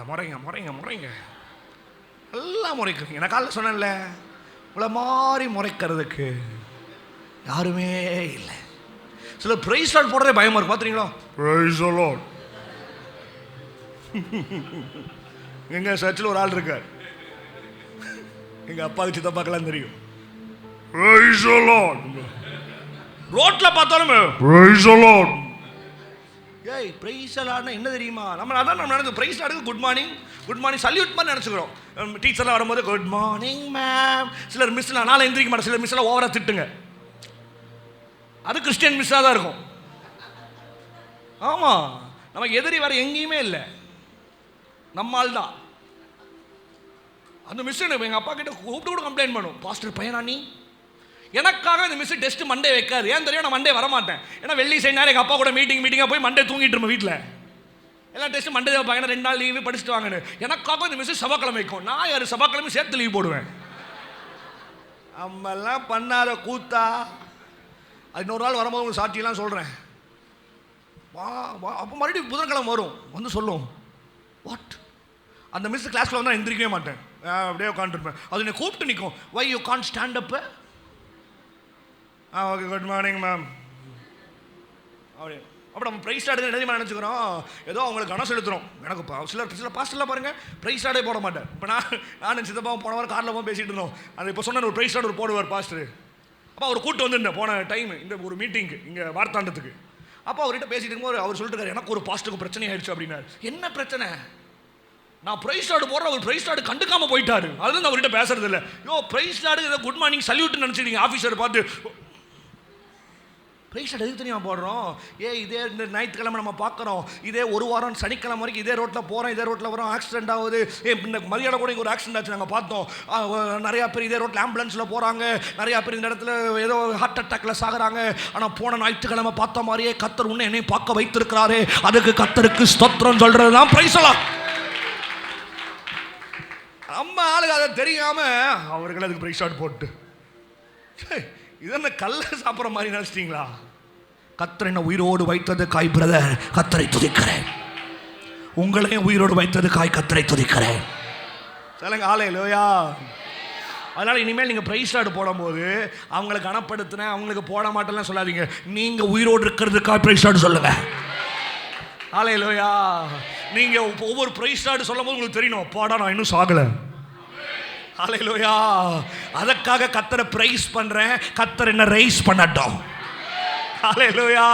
முறைங்க முறைங்க முறைங்க எல்லாம் முறைக்கிறீங்க. நான் காலைல சொன்னேன்ல, உங்களை மாறி முறைக்கிறதுக்கு யாருமே இல்லை. சில பிரைஸ் லார்ட் போடுறதே பயமா இருக்கு. பார்த்துறீங்களா? Praise Lord. எங்க சர்ச்சில் ஒரு ஆள் இருக்கார், எங்க அப்பாவுக்கு சித்தப்பாக்கெல்லாம் தெரியும். Praise Lord. ரோட்ல பார்த்தாலுமே பிரைஸ் லார்ட். ஏய் பிரைஸ் லார்ட்னா என்ன தெரியுமா? நம்ம அதான் நம்ம நினைச்சு பிரைஸ் லார்டுக்கு good morning good morning salute மாதிரி நினச்சிக்கிறோம். டீச்சர்லாம் வரும்போது குட் மார்னிங் மேம். சிலர் மிஸ் நாளை எந்திரிக்க மாட்டேன், சிலர் மிஸ்லாம் ஓவரா திட்டுங்க. அது கிறிஸ்டியன் மிஸ்ஸாக தான் இருக்கும். ஆமாம், நமக்கு எதிரி வேறு எங்கேயுமே இல்லை, நம்மால் தான். அந்த மிஸ் எங்கள் அப்பா கிட்ட கூப்பிட்டு கூட கம்ப்ளைண்ட் பண்ணும், பாஸ்டர் பையனா நீ எனக்காக இந்த மிஸ் டெஸ்ட் மண்டே வைக்காது. ஏன் தெரியும்? நான் மண்டே வரமாட்டேன். ஏன்னா வெள்ளி சனி நேரம் எங்கள் அப்பா கூட மீட்டிங்காக போய் மண்டே தூங்கிட்டு இருப்பேன் வீட்டில். எல்லாம் டெஸ்ட் மண்டே வைப்பாங்க, 2 நாள் லீவு படிச்சுட்டு வாங்கன்னு. எனக்காக இந்த மிஸ் செவ்வாய்க்கிழமை வைக்கும். நான் யார் செவ்வாய்க்கிழமை சேர்த்து லீவ் போடுவேன். நம்மெல்லாம் பண்ணாத கூத்தா. அது இன்னொரு நாள் வரும்போது உங்களுக்கு சாட்சியெல்லாம் சொல்கிறேன். அப்போ மறுபடியும் புதன்கிழமை வரும், வந்து சொல்லும் வாட் அந்த மிஸ் கிளாஸில் வந்து நான் எந்திரிக்கவே மாட்டேன், அப்படியே உட்காந்துருப்பேன். அது என்னை கூப்பிட்டு நிற்கும், why you can't stand up. Okay good morning ma'am அப்படி. அப்போ நம்ம ப்ரைஸ் ஸ்டார்ட் என்ன நினச்சிக்கிறோம், ஏதோ அவங்களுக்கு கணம் செலுத்துகிறோம். எனக்கு சில பாஸ்டர்லாம் பாருங்கள் ப்ரைஸ் ஸ்டார்டே போட மாட்டேன். இப்போ நான் சித்தப்பா போன வாரம் காரில் போய் பேசிகிட்டு இருந்தோம். அது இப்போ சொன்ன ஒரு ப்ரைஸ் ஸ்டார்ட் ஒரு போடுவார் பாஸ்டர். அப்போ அவர் கூப்பிட்டு வந்துருந்தேன் போன டைம் இந்த ஒரு மீட்டிங்க்கு இங்கே வார்த்தாண்டத்துக்கு. அப்போ அவர்கிட்ட பேசிட்டு இருக்கும்போது அவர் சொல்லிட்டு எனக்கு ஒரு பாஸ்டருக்கு பிரச்சனை ஆயிடுச்சு அப்படின்னாரு. என்ன பிரச்சனை? நான் ப்ரைஸ் ஸ்டார்ட் போடுற அவர் ப்ரைஸ் ஸ்டார்ட் கண்டுக்காமல் போயிட்டாரு. அதுதான் அவர்கிட்ட பேசுறது இல்லை. யோ ப்ரைஸ் ஸ்டார்ட் ஏதோ குட் மார்னிங் சல்யூட்னு நினச்சிட்டீங்க ஆஃபீஸரை பார்த்து. ப்ரைஸ் ஸ்டார்ட் எதுக்கு தனியாக போடுறோம்? இதே இந்த ஞாயிற்றுக்கிழமை நம்ம பார்க்குறோம், இதே ஒரு வாரம் சனிக்கிழமை வரைக்கும் இதே ரோட்டில் போகிறோம், இதே ரோட்டில் வரோம், ஆக்சிடென்ட் ஆகுது. இந்த மரியாதை கூட இங்கே ஒரு ஆக்சிடென்ட் ஆச்சு, நாங்கள் பார்த்தோம். நிறையா பேர் இதே ரோட்டில் ஆம்புலன்ஸில் போகிறாங்க, நிறையா பேர் இந்த இடத்துல ஏதோ ஹார்ட் அட்டாக்ல சாகுறாங்க. ஆனால் போன ஞாயிற்றுக்கிழமை பார்த்த மாதிரியே கர்த்தர் உன்னை என்னை பார்க்க வைத்திருக்கிறாரு, அதுக்கு கர்த்தருக்கு ஸ்தோத்திரம் சொல்கிறது தான் ப்ரைஸ் எல்லாம். நம்ம ஆளுங்க அதை தெரியாமல் அவர்கள் அதுக்கு ப்ரைஸ் ஷாட் போட்டு இது என்ன கல்ல சாப்பிட்ற மாதிரி நினச்சிட்டிங்களா? கர்த்தர் என்ன உயிரோடு வைத்தது காய் பிரதர், கர்த்தரை துதிக்கிறேன். உங்களையும் உயிரோடு வைத்தது காய், கர்த்தரை துதிக்கிறேன். சொல்லுங்க ஹல்லேலூயா. அதனால் இனிமேல் நீங்கள் ப்ரைஸ் ஸ்டார்ட் போடும்போது அவங்களுக்கு கனப்படுத்தினேன் அவங்களுக்கு போட மாட்டேன்னு சொல்லாதீங்க. நீங்கள் உயிரோடு இருக்கிறதுக்காக ப்ரைஸ் ஸ்டார்ட் சொல்லுங்கள். ஹல்லேலூயா. நீங்கள் ஒவ்வொரு ப்ரைஸ் ஸ்டார்ட் சொல்லும் போது உங்களுக்கு தெரியணும், அப்பாடா நான் இன்னும் சாகலை. ஹல்லேலூயா. அதற்காக கர்த்தரை பிரைஸ் பண்றேன், கர்த்தர் என்ன ரைஸ் பண்ணட்டும். ஹல்லேலூயா.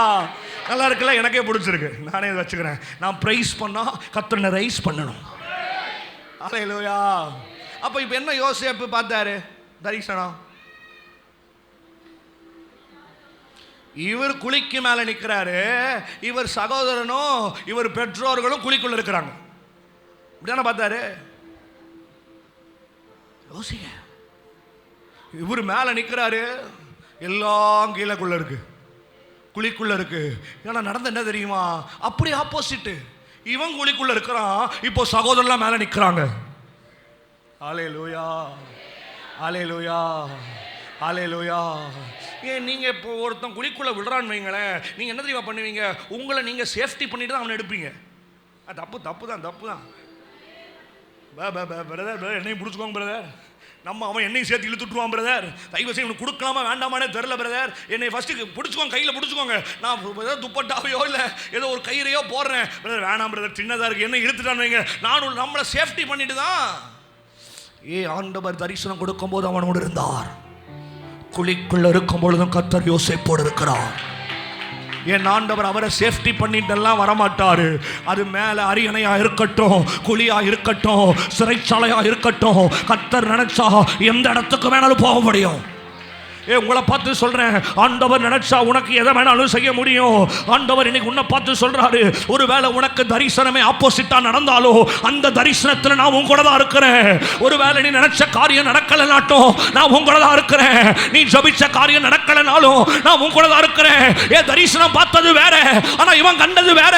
நல்லா இருக்குல்ல? எனக்கே பிடிச்சிருக்கு, நானே இதை வச்சுக்கிறேன். நான் பிரைஸ் பண்ணா கர்த்தர் என்ன ரைஸ் பண்ணணும். ஹல்லேலூயா. அப்போ இப்போ என்ன யோசேப்பு பார்த்தாரு? தரிசனம். இவர் குழிக்கு மேலே நிற்கிறாரு, இவர் சகோதரனும் இவர் பெற்றோர்களும் குழிக்குள்ள இருக்கிறாங்க. இப்படிதானே பார்த்தாரு? யோசிங்க. இவர் மேலே நிற்கிறாரு, எல்லாம் கீழக்குள்ள இருக்கு, குழிக்குள்ள இருக்கு. ஏன்னா நடந்த என்ன தெரியுமா? அப்படி ஆப்போசிட். இவன் குழிக்குள்ள இருக்கிறான், இப்போ சகோதரர்லாம் மேலே நிற்கிறாங்க. ஹல்லேலூயா, ஹல்லேலூயா, ஹல்லேலூயா. ஏன் நீங்கள் இப்போ ஒருத்தன் குழிக்குள்ளே விடுறான்னு வைங்களேன், நீங்கள் என்ன தெரியுமா பண்ணுவீங்க? உங்களை நீங்கள் சேஃப்டி பண்ணிட்டு தான் அவனை எடுப்பீங்க. தப்பு தான். பிரதர் என்னையும் பிடிச்சிக்கோங்க பிரதர், நம்ம அவன் என்னையும் சேர்த்து இழுத்துட்டுருவான் பிரதர், தயவு செய்து இவனுக்கு கொடுக்கலாமா வேண்டாமானே தெரில பிரதர், என்னை ஃபஸ்ட்டு பிடிச்சிக்கோங்க, கையில் பிடிச்சிக்கோங்க. நான் ஏதோ துப்பட்டாவையோ இல்லை ஏதோ ஒரு கயிறையோ போடுறேன் பிரதர், வேணாம் பிரதர் சின்னதாக இருக்குது, என்ன இழுத்துட்டான்னு வைங்க. நானும் நம்மளை சேஃப்டி பண்ணிட்டு தான். ஆண்டவர் தரிசனம் கொடுக்கும்போது அவனோடு இருந்தார், குழிக்குள்ள இருக்கும் பொழுதும் கர்த்தர் யோசேப்போடு இருக்கிறார். என் ஆண்டவர் அவரை சேஃப்டி பண்ணிட்டெல்லாம் வரமாட்டாரு. அது மேலே அரியணையா இருக்கட்டும், குழியா இருக்கட்டும், சிறைச்சாலையா இருக்கட்டும், கர்த்தர் நினைச்சா எந்த இடத்துக்கு வேணாலும் போக முடியும். உங்களை பார்த்து சொல்றேன், ஆண்டவர் நினைச்சா உனக்கு எதை வேணாலும் செய்ய முடியும். ஆண்டவர் இன்னைக்கு உன்னை பார்த்து சொல்றாரு, ஒருவேளை உனக்கு தரிசனமே ஆப்போசிட்டா நடந்தாலும் அந்த தரிசனத்தில் நான் உன் கூட தான் இருக்கிறேன். ஒருவேளை நீ நினைச்ச காரியம் நடக்கலனாட்டும் நான் உன் கூட தான் இருக்கிறேன். நீ ஜபிச்ச காரியம் நடக்கலனாலும் நான் உன் கூட தான் இருக்கிறேன். தரிசனம் பார்த்தது வேற, ஆனா இவன் கண்டது வேற,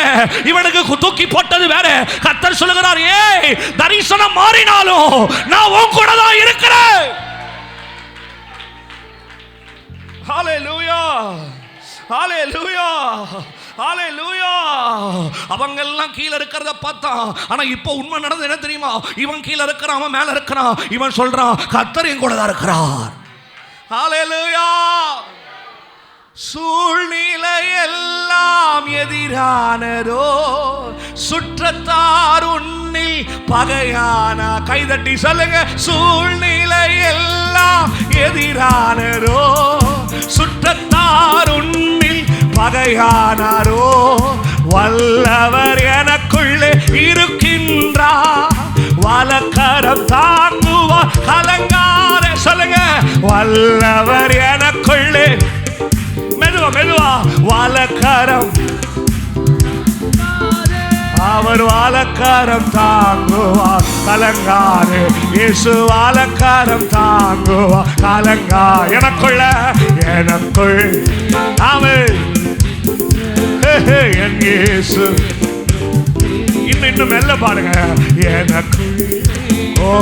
இவனுக்கு தூக்கி போட்டது வேற. கர்த்தர் சொல்லுகிறார், தரிசனம் மாறினாலும் நான் உன் கூட தான் இருக்கிறேன். ஹல்லேலூயா, ஹல்லேலூயா, ஹல்லேலூயா. அவங்க எல்லாம் கீழே இருக்கிறத பார்த்தான், ஆனா இப்போ உண்மை நடந்தது என்ன தெரியுமா? இவன் கீழே இருக்கிறான், அவன் மேல இருக்கிறான். இவன் சொல்றான், கர்த்தர் என் கூட தான் இருக்கிறார். ஹல்லேலூயா. சூழ்நிலை எல்லாம் எதிரானதோ, சுற்றத்தார் உன்னில் பகையானா. கைதட்டி சொல்லுங்க, சூழ்நிலை எல்லாம் எதிரானதோ, சுற்றத்தார் உன்னில் பகையானாரோ, வல்லவர் எனக்குள்ளே இருக்கின்றார், வலக்கரம் தாங்குவார் கலங்கார. சொல்லுங்க, வல்லவர் எனக்குள்ளே, மெதுவா, வலக்கரம், அவர் வலக்கரம் தாங்குவார் கலங்காரு. இயேசு வலக்கரம் தாங்குவார் கலங்கா. எனக்குள்ள அவர் என் இயேசு. இன்னும் மெல்ல பாருங்க, எனக்கு ஓ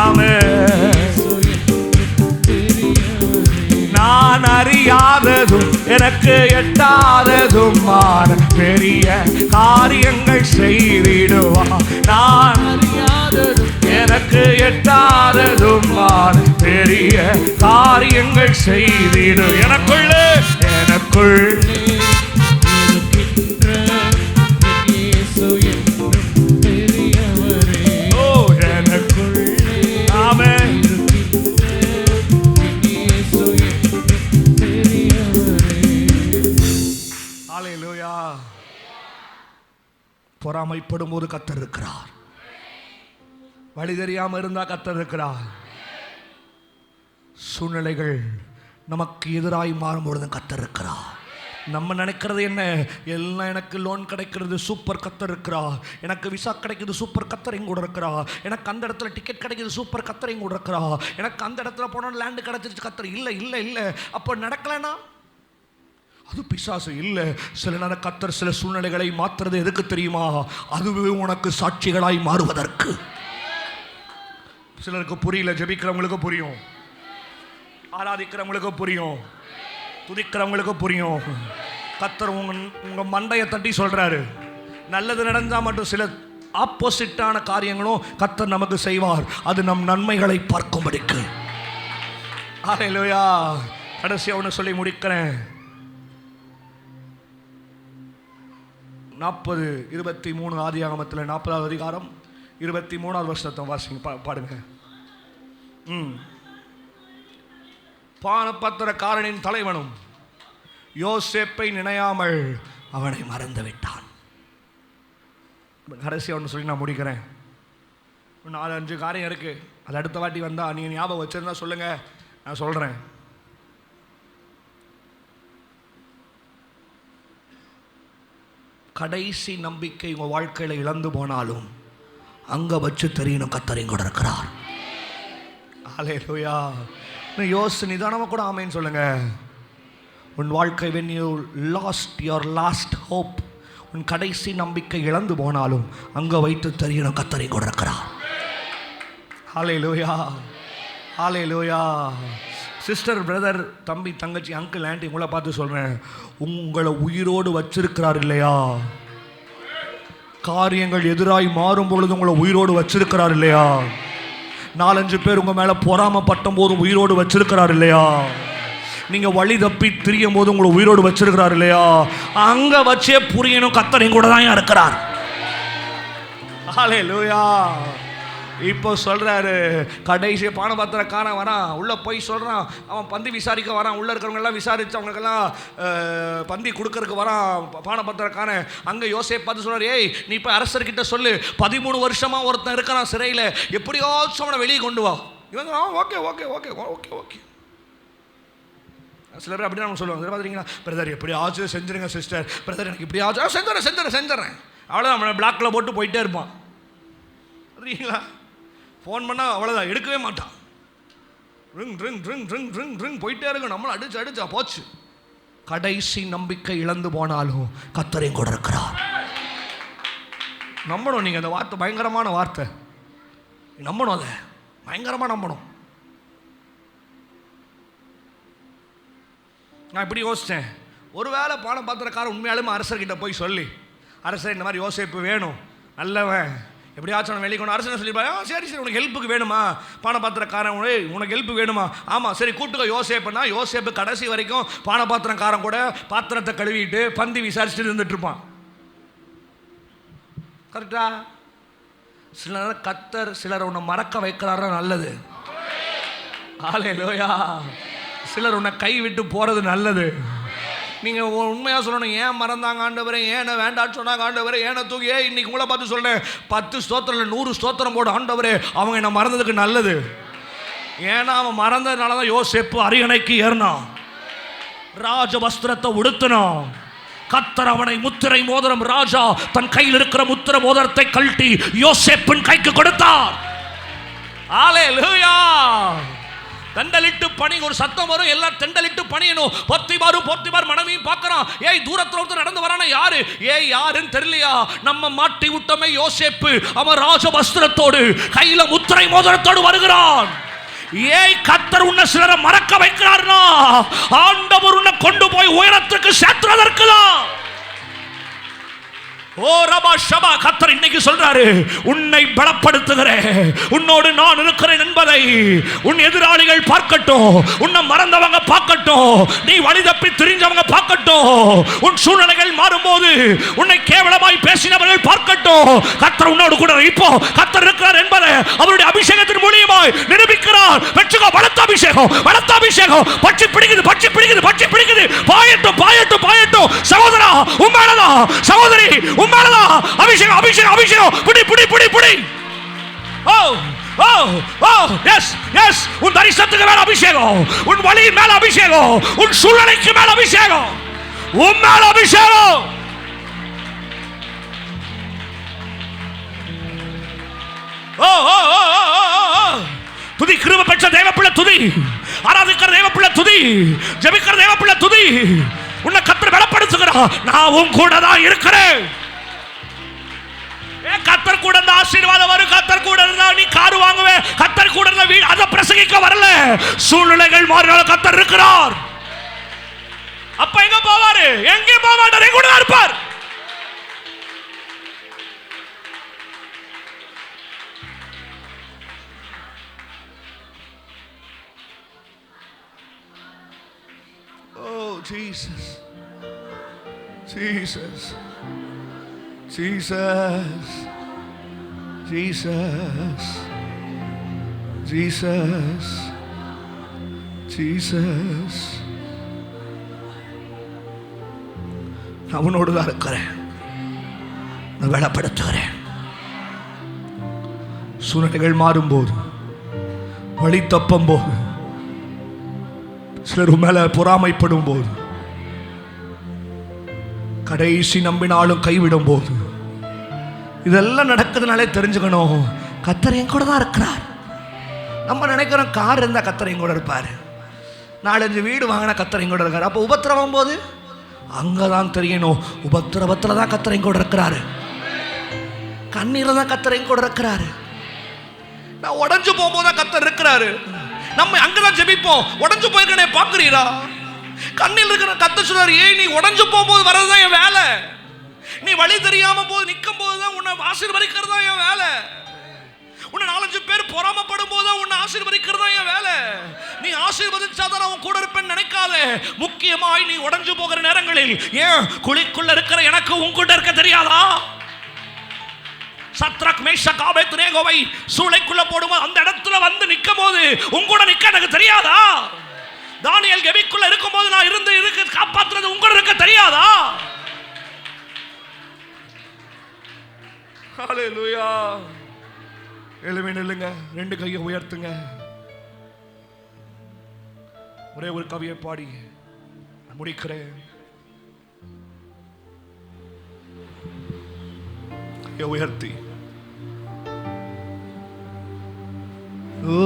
ஆமென். அறியாததும் எனக்கு எட்டாததுமான பெரிய காரியங்கள் செய்திடுவார். நான் அறியாததும் எனக்கு எட்டாததுமான பெரிய காரியங்கள் செய்திடு. எனக்குள்ளே பொறாமைப்படும் போது கர்த்தர் இருக்கிறார். வழி தெரியாம இருந்தா கர்த்தர் இருக்கிறார். சூழ்நிலைகள் நமக்கு எதிராய் மாறும்பொழுது கர்த்தர் இருக்கிறார். நம்ம நினைக்கிறது என்ன, எல்லாம் எனக்கு லோன் கிடைக்கிறது, சூப்பர் கர்த்தர் இருக்கிறார். எனக்கு விசா கிடைக்குது, சூப்பர் கர்த்தர் எங்க கூட இருக்கிறார். எனக்கு அந்த இடத்துல டிக்கெட் கிடைக்குது, சூப்பர் கர்த்தர் எங்க கூட இருக்கிறார். எனக்கு அந்த இடத்துல போனால் லேண்டு கிடைச்சிருச்சு, கர்த்தர் இல்லை இல்லை இல்லை. அப்போ நடக்கலனா அது பிசாசு. இல்லை, சில நேரம் கர்த்தர் சில சூழ்நிலைகளை மாற்றுறது எதுக்கு தெரியுமா? அதுவே உனக்கு சாட்சிகளாய் மாறுவதற்கு. சிலருக்கு புரியல, ஜெபிக்கிறவங்களுக்கு புரியும், ஆராதிக்கிறவங்களுக்கு புரியும், துதிக்கிறவங்களுக்கு புரியும். கர்த்தர் உங்க மண்டையை தட்டி சொல்றாரு, நல்லது நடந்தா மட்டும் சில ஆப்போசிட்டான காரியங்களும் கர்த்தர் நமக்கு செய்வார். அது நம் நன்மைகளை பார்க்கும்படிக்கு. ஹல்லேலூயா. கடைசியா ஒன்று சொல்லி முடிக்கிறேன். 40:23 ஆதியாகமத்தில் 40வது அதிகாரம் 23வது வருஷத்தை வாசிங்க, பாடுங்க. பானபத்திரக்காரனின் தலைவனும் யோசேப்பை நினையாமல் அவனை மறந்து விட்டான். கடைசியாக ஒன்று சொல்லி நான் முடிக்கிறேன். 4-5 காரியம் இருக்கு. அது அடுத்த வாட்டி வந்தா நீங்கள் ஞாபகம் வச்சிருந்தா சொல்லுங்க, நான் சொல்கிறேன். கடைசி நம்பிக்கை உங்கள் வாழ்க்கையில் இழந்து போனாலும் அங்கே வச்சு தெரியணும் கர்த்தர் கூட இருக்கிறார். ஹல்லேலூயா. யோசி நிதானமாக கூட ஆமேன்னு சொல்லுங்க. உன் வாழ்க்கை when you lost your last hope, உன் கடைசி நம்பிக்கை இழந்து போனாலும் அங்கே வைத்து தெரியணும் கர்த்தர் கூட இருக்கிறார். ஹல்லேலூயா, ஹல்லேலூயா. சிஸ்டர், பிரதர், தம்பி, தங்கச்சி, அங்கிள், ஆண்டி, உங்களை பார்த்து சொல்கிறேன், உங்களை உயிரோடு வச்சிருக்கிறார் இல்லையா? காரியங்கள் எதிராய் மாறும் பொழுது உங்களை உயிரோடு வச்சிருக்கிறார் இல்லையா? 4-5 பேர் உங்கள் மேலே பொறாமப்பட்டும் போது உயிரோடு வச்சிருக்கிறார் இல்லையா? நீங்கள் வழி தப்பி திரியும் போது உங்களை உயிரோடு வச்சிருக்கிறார் இல்லையா? அங்கே வச்சே புரியணும் கர்த்தர் கூட தான் இருக்கிறார். ஹல்லேலூயா. இப்போ சொல்கிறாரு, கடைசி பானபத்திரக்காரன் வரான், உள்ளே போய் சொல்கிறான், அவன் பந்தி விசாரிக்க வரான், உள்ளே இருக்கிறவங்கெல்லாம் விசாரித்து அவங்களுக்கெல்லாம் பந்தி கொடுக்கறதுக்கு வரான் பானபத்திரக்காரன். அங்கே யோசேப்பு பார்த்து சொல்கிறார், ஏய் நீ இப்போ அரசர்கிட்ட சொல்லு, 13 வருஷமாக ஒருத்தன் இருக்கிறான் சிறையில், எப்படியாச்சும் அவனை வெளியே கொண்டு வா. இவங்க okay okay okay okay okay. சில பேர் அப்படி நம்ம சொல்லுவாங்க, பார்த்துறீங்களா, பிரதர் எப்படியாச்சும் செஞ்சுருங்க சிஸ்டர், பிரதர் எனக்கு இப்படியாச்சும் செஞ்சுறேன். அவ்வளோதான், நம்மளை பிளாக்கில் போட்டு போயிட்டே இருப்பான். பார்த்துறீங்களா, ஃபோன் பண்ணால் அவ்வளோதான், எடுக்கவே மாட்டான். Ring ring ring ring ring ring போயிட்டே இருக்கும். நம்மளை அடிச்சா போச்சு. கடைசி நம்பிக்கை இழந்து போனாலும் கர்த்தர் கூட இருக்கிறார். நம்பணும். நீங்கள் அந்த வார்த்தை பயங்கரமான வார்த்தை, நம்பணும், அதை பயங்கரமாக நம்பணும். நான் இப்படி யோசித்தேன், ஒருவேளை பானபத்திரக்காரன் உண்மையாலுமே அரசர்கிட்ட போய் சொல்லி, அரசர் இந்த மாதிரி யோசேப்பு வேணும், நல்லவன், எப்படியாச்சும் வெளியே கொண்டு அரசனை சொல்லியிருப்பாங்க. சரி சரி, உனக்கு ஹெல்ப்புக்கு வேணுமா பானபாத்திரக்காரன், உனக்கு ஹெல்ப்பு வேணுமா? ஆமாம் சரி கூட்டுக்க யோசேப்புனா. யோசேப்பு கடைசி வரைக்கும் பானபாத்திரக்காரன் கூட பாத்திரத்தை கழுவிட்டு பந்தி விசாரிச்சுட்டு இருந்துட்டு இருப்பான். கரெக்டா? சில நேரம் கர்த்தர் சிலர் உன்னை மறக்க வைக்கிறாரா நல்லது. ஹல்லேலூயா. சிலர் உன்னை கை விட்டு போகிறது நல்லது. நீங்கள் உண்மையாக சொல்லணும், ஏன் மறந்தாங்க ஆண்டவரே, ஏன் வேண்டான்னு சொன்னாங்க ஆண்டவரே, ஏனை தூக்கி இன்னைக்கு உங்களை பார்த்து சொல்கிறேன், 10 ஸ்தோத்திரம் இல்லை 100 ஸ்தோத்திரம் போடு ஆண்டவரே, அவங்க என்ன மறந்ததுக்கு நல்லது. ஏன்னா அவன் மறந்ததுனால தான் யோசேப்பு அரியணைக்கு ஏறினான், ராஜ வஸ்திரத்தை உடுத்தினான். கர்த்தர் அவனை முத்திரை மோதிரம், ராஜா தன் கையில் இருக்கிற முத்திரை மோதிரத்தை கழட்டி யோசேப்பின் கைக்கு கொடுத்தார். ஹல்லேலூயா. தெண்டலிட்டு பணி, ஒரு சத்தம் வரும், எல்லாம் தெண்டலிட்டு பணியணும். பொத்திபார் மனைவியும் பார்க்கறான், ஏய் தூரத்துல ஒருத்தர் நடந்து வரானா, யாரு? ஏய் யாருன்னு தெரியலையா? நம்ம மாட்டி விட்டமே யோசேப்பு, அவன் ராஜ வஸ்திரத்தோடு கையில முத்திரை மோதிரத்தோடு வருகிறான். ஏன் கர்த்தர் உன்னை சிலரை மறக்க வைக்கிறார்னா, ஆண்டவர் உன்னை கொண்டு போய் உயரத்துக்கு சேர்த்துறதற்குதான். ஓ ரபா ஷபா, கர்த்தர் இன்னைக்கு சொல்றாரு, உன்னை பலப்படுத்துகிறேன், உன்னோடு நான் இருக்கிறேன் என்பதை உன் எதிராளிகள் பார்க்கட்டும், உன்னை மறந்தவங்க பார்க்கட்டும், நீ வழி தப்பி திரிஞ்சவங்க பார்க்கட்டும், உன் சூழ்நிலைகள் மாறும்போது உன்னை கேவலமாய் பேசினவர்கள் பார்க்கட்டும். கர்த்தர் உன்னோடு கூட இப்போ கர்த்தர் இருக்கிறார் என்பதை அவருடைய அபிஷேகத்தின் மூலியமாய் நிரூபிக்கிறார். வெச்சுக்கோ, பலத்த அபிஷேகம், பலத்த அபிஷேகம். பட்சி பிடிக்குது, பட்சி பிடிக்குது, பட்சி பிடிக்குது. பாயட்டும், பாயட்டும், பாயட்டும். சகோதரா உண்மையானதான், சகோதரி உண்மையானதான். அபிஷேகம், அபிஷேகம், அபிஷேகம். புடி புடி புடி புடி. ஓ ஓ ஓ எஸ் எஸ். உன் தரிசனத்துக்கு மேல அபிஷேகம், உன் வழியின் மேல அபிஷேகம், உன் சூழ்நிலைக்கு மேல அபிஷேகம், உன் மேல அபிஷேகம். ஓ ஓ ஓ, துதி. கிருபை பெற்ற தேவப்பிள்ளை துதி, ஆராதிக்கிற தேவப்பிள்ளை துதி, ஜெபிக்கிற தேவப்பிள்ளை துதி. உன்னை கர்த்தர் பலப்படுத்துகிறார். நான் உன் கூட தான் இருக்கிறேன். கர்த்தர் கூட இருந்தா ஆசீர்வாதம் வரும். கர்த்தர் கூட இருந்தா நீ கார் வாங்குவே. கர்த்தர் கூட இருந்தா வீடு. அதை பிரசங்கிக்க வரல. சூழ்நிலைகள் மாறினாலும் கர்த்தர் இருக்கிறார். அப்ப எங்க போவாரு? எங்கே போக மாட்டார், எங்க கூட தான் இருப்பார். Oh Jesus, Jesus, Jesus, Jesus, Jesus, Jesus. நான் உன்னோடு தான் இருக்கிறேன், நான் பலப்படுத்துகிறேன். சூழ்நிலைகள் மாறும்போது, வழி தப்பும் போது, சிலர் மேல பொறாமைப்படும் போது, கடைசி நம்பினாலும் கைவிடும் போது, இதெல்லாம் நடக்குதுனாலே தெரிஞ்சுக்கணும், கர்த்தர் என் கூட தான் இருக்கிறார். நம்ம நினைக்கிறோம் கார் இருந்தால் கர்த்தர் என் கூட இருப்பார், 4-5 வீடு வாங்கினா கர்த்தர் என் கூட இருக்கார். அப்போ உபத்திரவம் போது அங்கதான் தெரியணும், உபத்திரவத்தில் தான் கர்த்தர் என் கூட இருக்கிறாரு, கண்ணீர் தான் கர்த்தர் என் கூட இருக்கிறாரு. நான் உடஞ்சு போகும்போது தான் கர்த்தர் இருக்கிறாரு. நம்ம அங்கதான் ஜெபிப்போம். உடஞ்சு போயிருக்கனே பாக்குறீரா? கண்ணில் இருக்கிற கர்த்தர் சொல்றாரு, ஏய் நீ உடஞ்சு போகும்போது வரதுதான் என் வேலை, நீ வழி தெரியாம போது நிற்கும் போதுதான் உன்னை ஆசீர்வதிக்கிறதா என் வேலை, உன்னை 4-5 பேர் பொறாமப்படும் போதுதான் உன்னை ஆசீர்வதிக்கிறதா என் வேலை. நீ ஆசீர்வதிச்சாதான் அவன் கூட இருப்பேன்னு நினைக்காத. முக்கியமாய் நீ உடஞ்சு போகிற நேரங்களில், ஏன் குழிக்குள்ள இருக்கிற எனக்கு உன்கிட்ட இருக்க தெரியாதா? சத்ரக் மேஷக் ஆபேத்நேகோவை சூளைக்குள்ள போடும்போது அந்த இடத்துல வந்து நிற்கும் போது உங்கூட நிக்க எனக்கு தெரியாதா? தானியேல் கெபிக்குள்ள இருக்கும்போது நான் இருந்து காப்பாத்துறது உங்கூட இருக்க தெரியாதா? ஹல்லேலூயா. எழுமே நில்லுங்க, 2 கையை உயர்த்துங்க. ஒரே ஒரு கவியை பாடி முடிக்கிறேன். உயர்த்தி, ஓ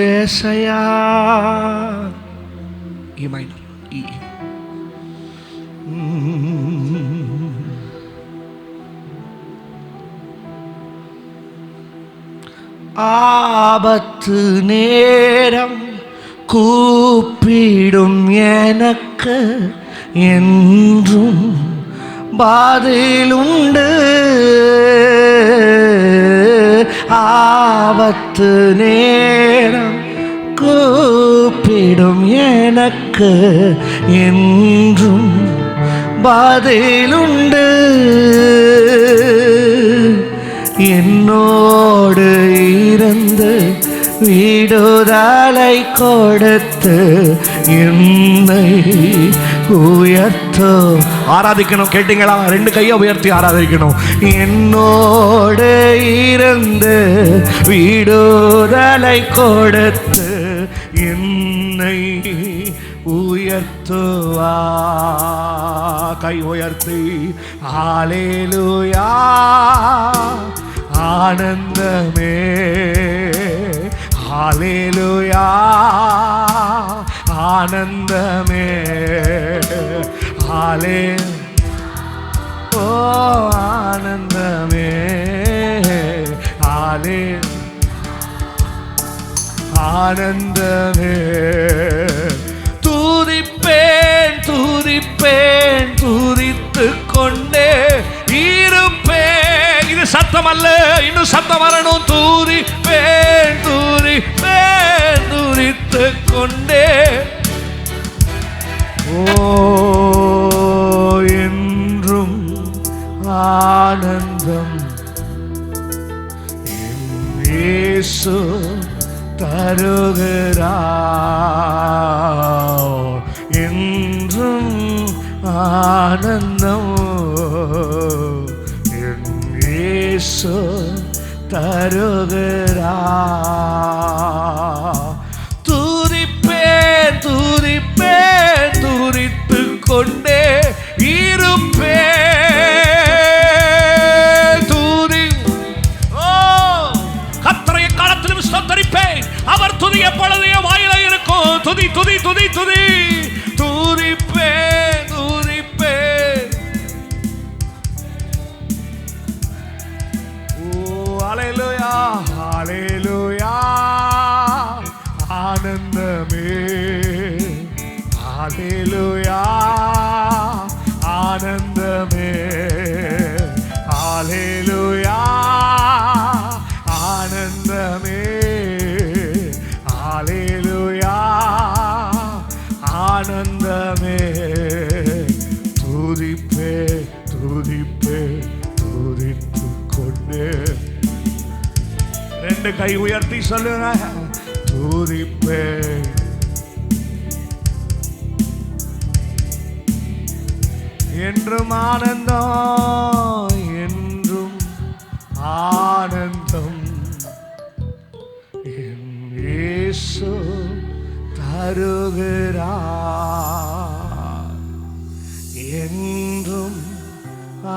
யெசையா, இ மைனர், இ, ஆபத்து நேரம் கூப்பிடும் எனக்கு என்றும் பதிலுண்டு. ஆபத்து நேரம் கூப்பிடும் எனக்கு என்றும் பதிலுண்டு. என்னோடு இருந்து விடுதலை கொடுத்து என்னை உயர்த்தும். ஆராதிக்கணும், கேட்டீங்களா? 2 கையை உயர்த்தி ஆராதிக்கணும். என்னோடு இருந்து விடுதலை கொடுத்து என்னை உயர்த்துவா. கை உயர்த்தி ஹல்லேலூயா. ஆனந்தமே ஹல்லேலூயா. ஆனந்தமே ஹல்லே, ஓ ஆனந்தமே ஹல்லே, ஆனந்தமே. துதிப்பேன் துதிப்பேன் துதித்துக் கொண்டே இருப்பேன். இது சத்தம் அல்ல, இன்னும் சத்தம் வரணும். துதிப்பேன் துதிப்பேன் துதித்துக் கொண்டே என்றும் ஆனந்தம் இயேசு தருகிறார். என்றும் ஆனந்தம் இயேசு தருகிறார். துதிப்பேன் துதிப்பேன் துதித்துக் கொண்டே இருப்பேன். கர்த்தரை காலத்திலும் ஸ்தோத்தரிப்பேன். அவர் துதி எப்பொழுது என் வாயில இருக்கும். துதி துதி துதி துதி துதிப்பேன் துதிப்பேன். ஓ ஹல்லேலூயா ஹல்லேலூயா. ஆனந்தமே ஹல்லேலூயா ஆனந்தமே ஹல்லேலூயா ஆனந்தமே ஹல்லேலூயா ஆனந்தமே. துதிப்பே துதிப்பே துதித்துக் கொண்டே. ரெண்டு கை உயர்த்தி சொல்லுங்க. துதிப்பே என்றும் ஆனந்தம் என்றும் ஆனந்தம் இயேசு தருகிறார். என்றும்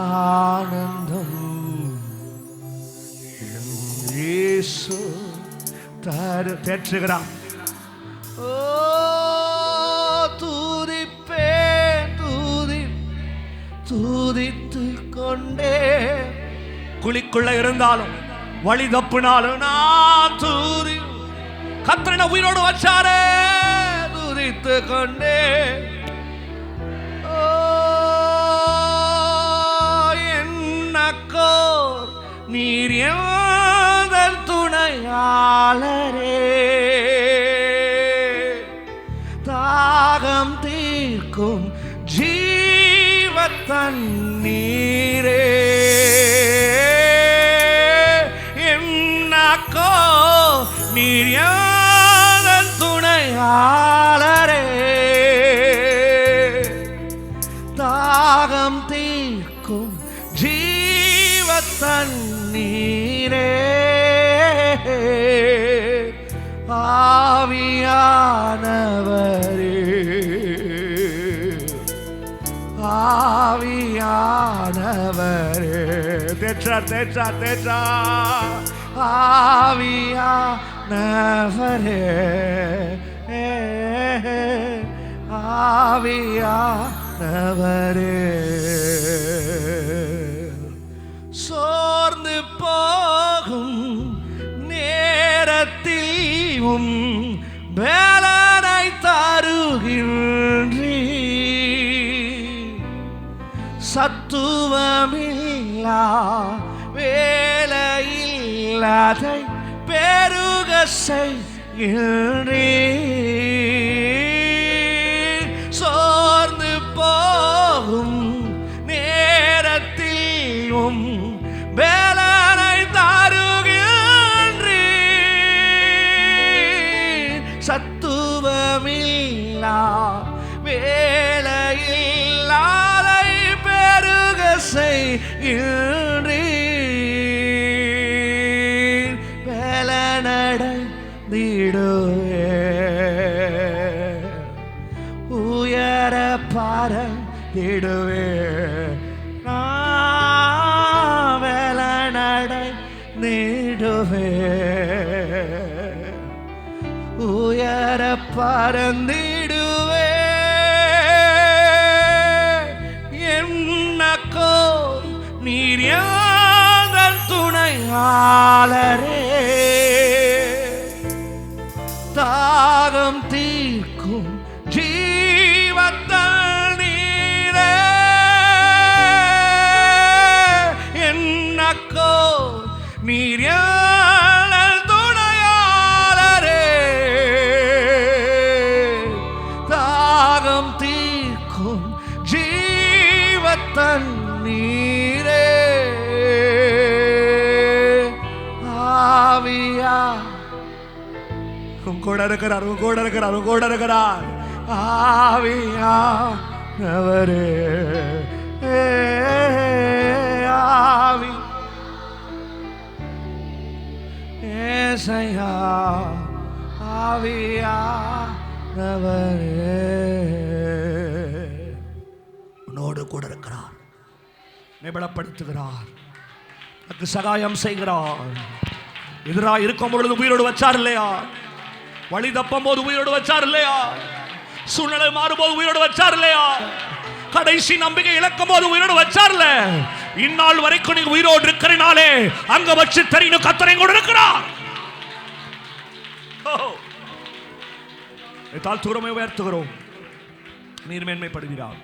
ஆனந்தம் இயேசு தேற்றுகிறார். ஓ துதிப்பேன் துதி துதித்துக் கொண்டே. குழிக்குள்ள இருந்தாலும் வழி தப்புனாலும் நான் துதி. கர்த்தரை உயிரோடு வச்சாரே துதித்துக் கொண்டே. என்னக்கோ நீர் எங்கள் துணையாளரே. தாகம் தீர்க்கும் ஜீவ தண்ணீரே. என்னக்கோ நீர் எங்கள் துணையாளரே. தாகம் தீர்க்கும் ஜீவ தண்ணீரே. ஆவியானவரே ஆவியானவரே. தேற்றா தேற்றா தேற்றா. ஆவியானவரே ஆவியானவரே. சோர்ந்து போகும் நேரத்தில் பலனை தருகின்றீ. சத்துவமில்லா வேலையில்லாதை பெருக செய்கின்றீ. சோர்ந்து போகும் நேரத்தில் பலனை தருகின்றீ. சத்துவமில்லா வேலையில்லாதை பெருக செய்கின்றீ. பலனடைந்திடுவே உயர பறந்திடுவே. பலனடைந்திடுவே உயர பறந்திடுவே. என்னக்கோ நீர் எங்கள் துணையாளரே. நீர் என் துணையாளரே, தாகம் தீர்க்கும் ஜீவத்தன் நீரே, ஆவியா கூட இருக்கிறார், கூட இருக்கிறார், கூட இருக்கிறார். ஆவியா அவரே, ஆவி ஏசையா, ஆவியா அவரே உன்னோடு கூட இருக்கிறார், நிபலப்படுத்துகிறார், அதுக்கு சகாயம் செய்கிறார். எதிராக இருக்கும் பொழுது உயிரோடு வச்சார் இல்லையா? வழி தப்பும் போது உயிரோடு வச்சார் இல்லையா? சூழ்நிலை மாறும்போது உயிரோடு வச்சார் இல்லையா? கடைசி நம்பிக்கை இழக்கும் போது உயிரோடு வச்சார்ல. இந்நாள் வரைக்கும் நீங்க உயிரோடு இருக்கிறனாலே அங்க வச்சு தெரியும் கத்தரை கூட இருக்கிறார். தாழ்த்துகிறோமே, உயர்த்துகிறோம், நீர் மேன்மைப்படுகிறார்.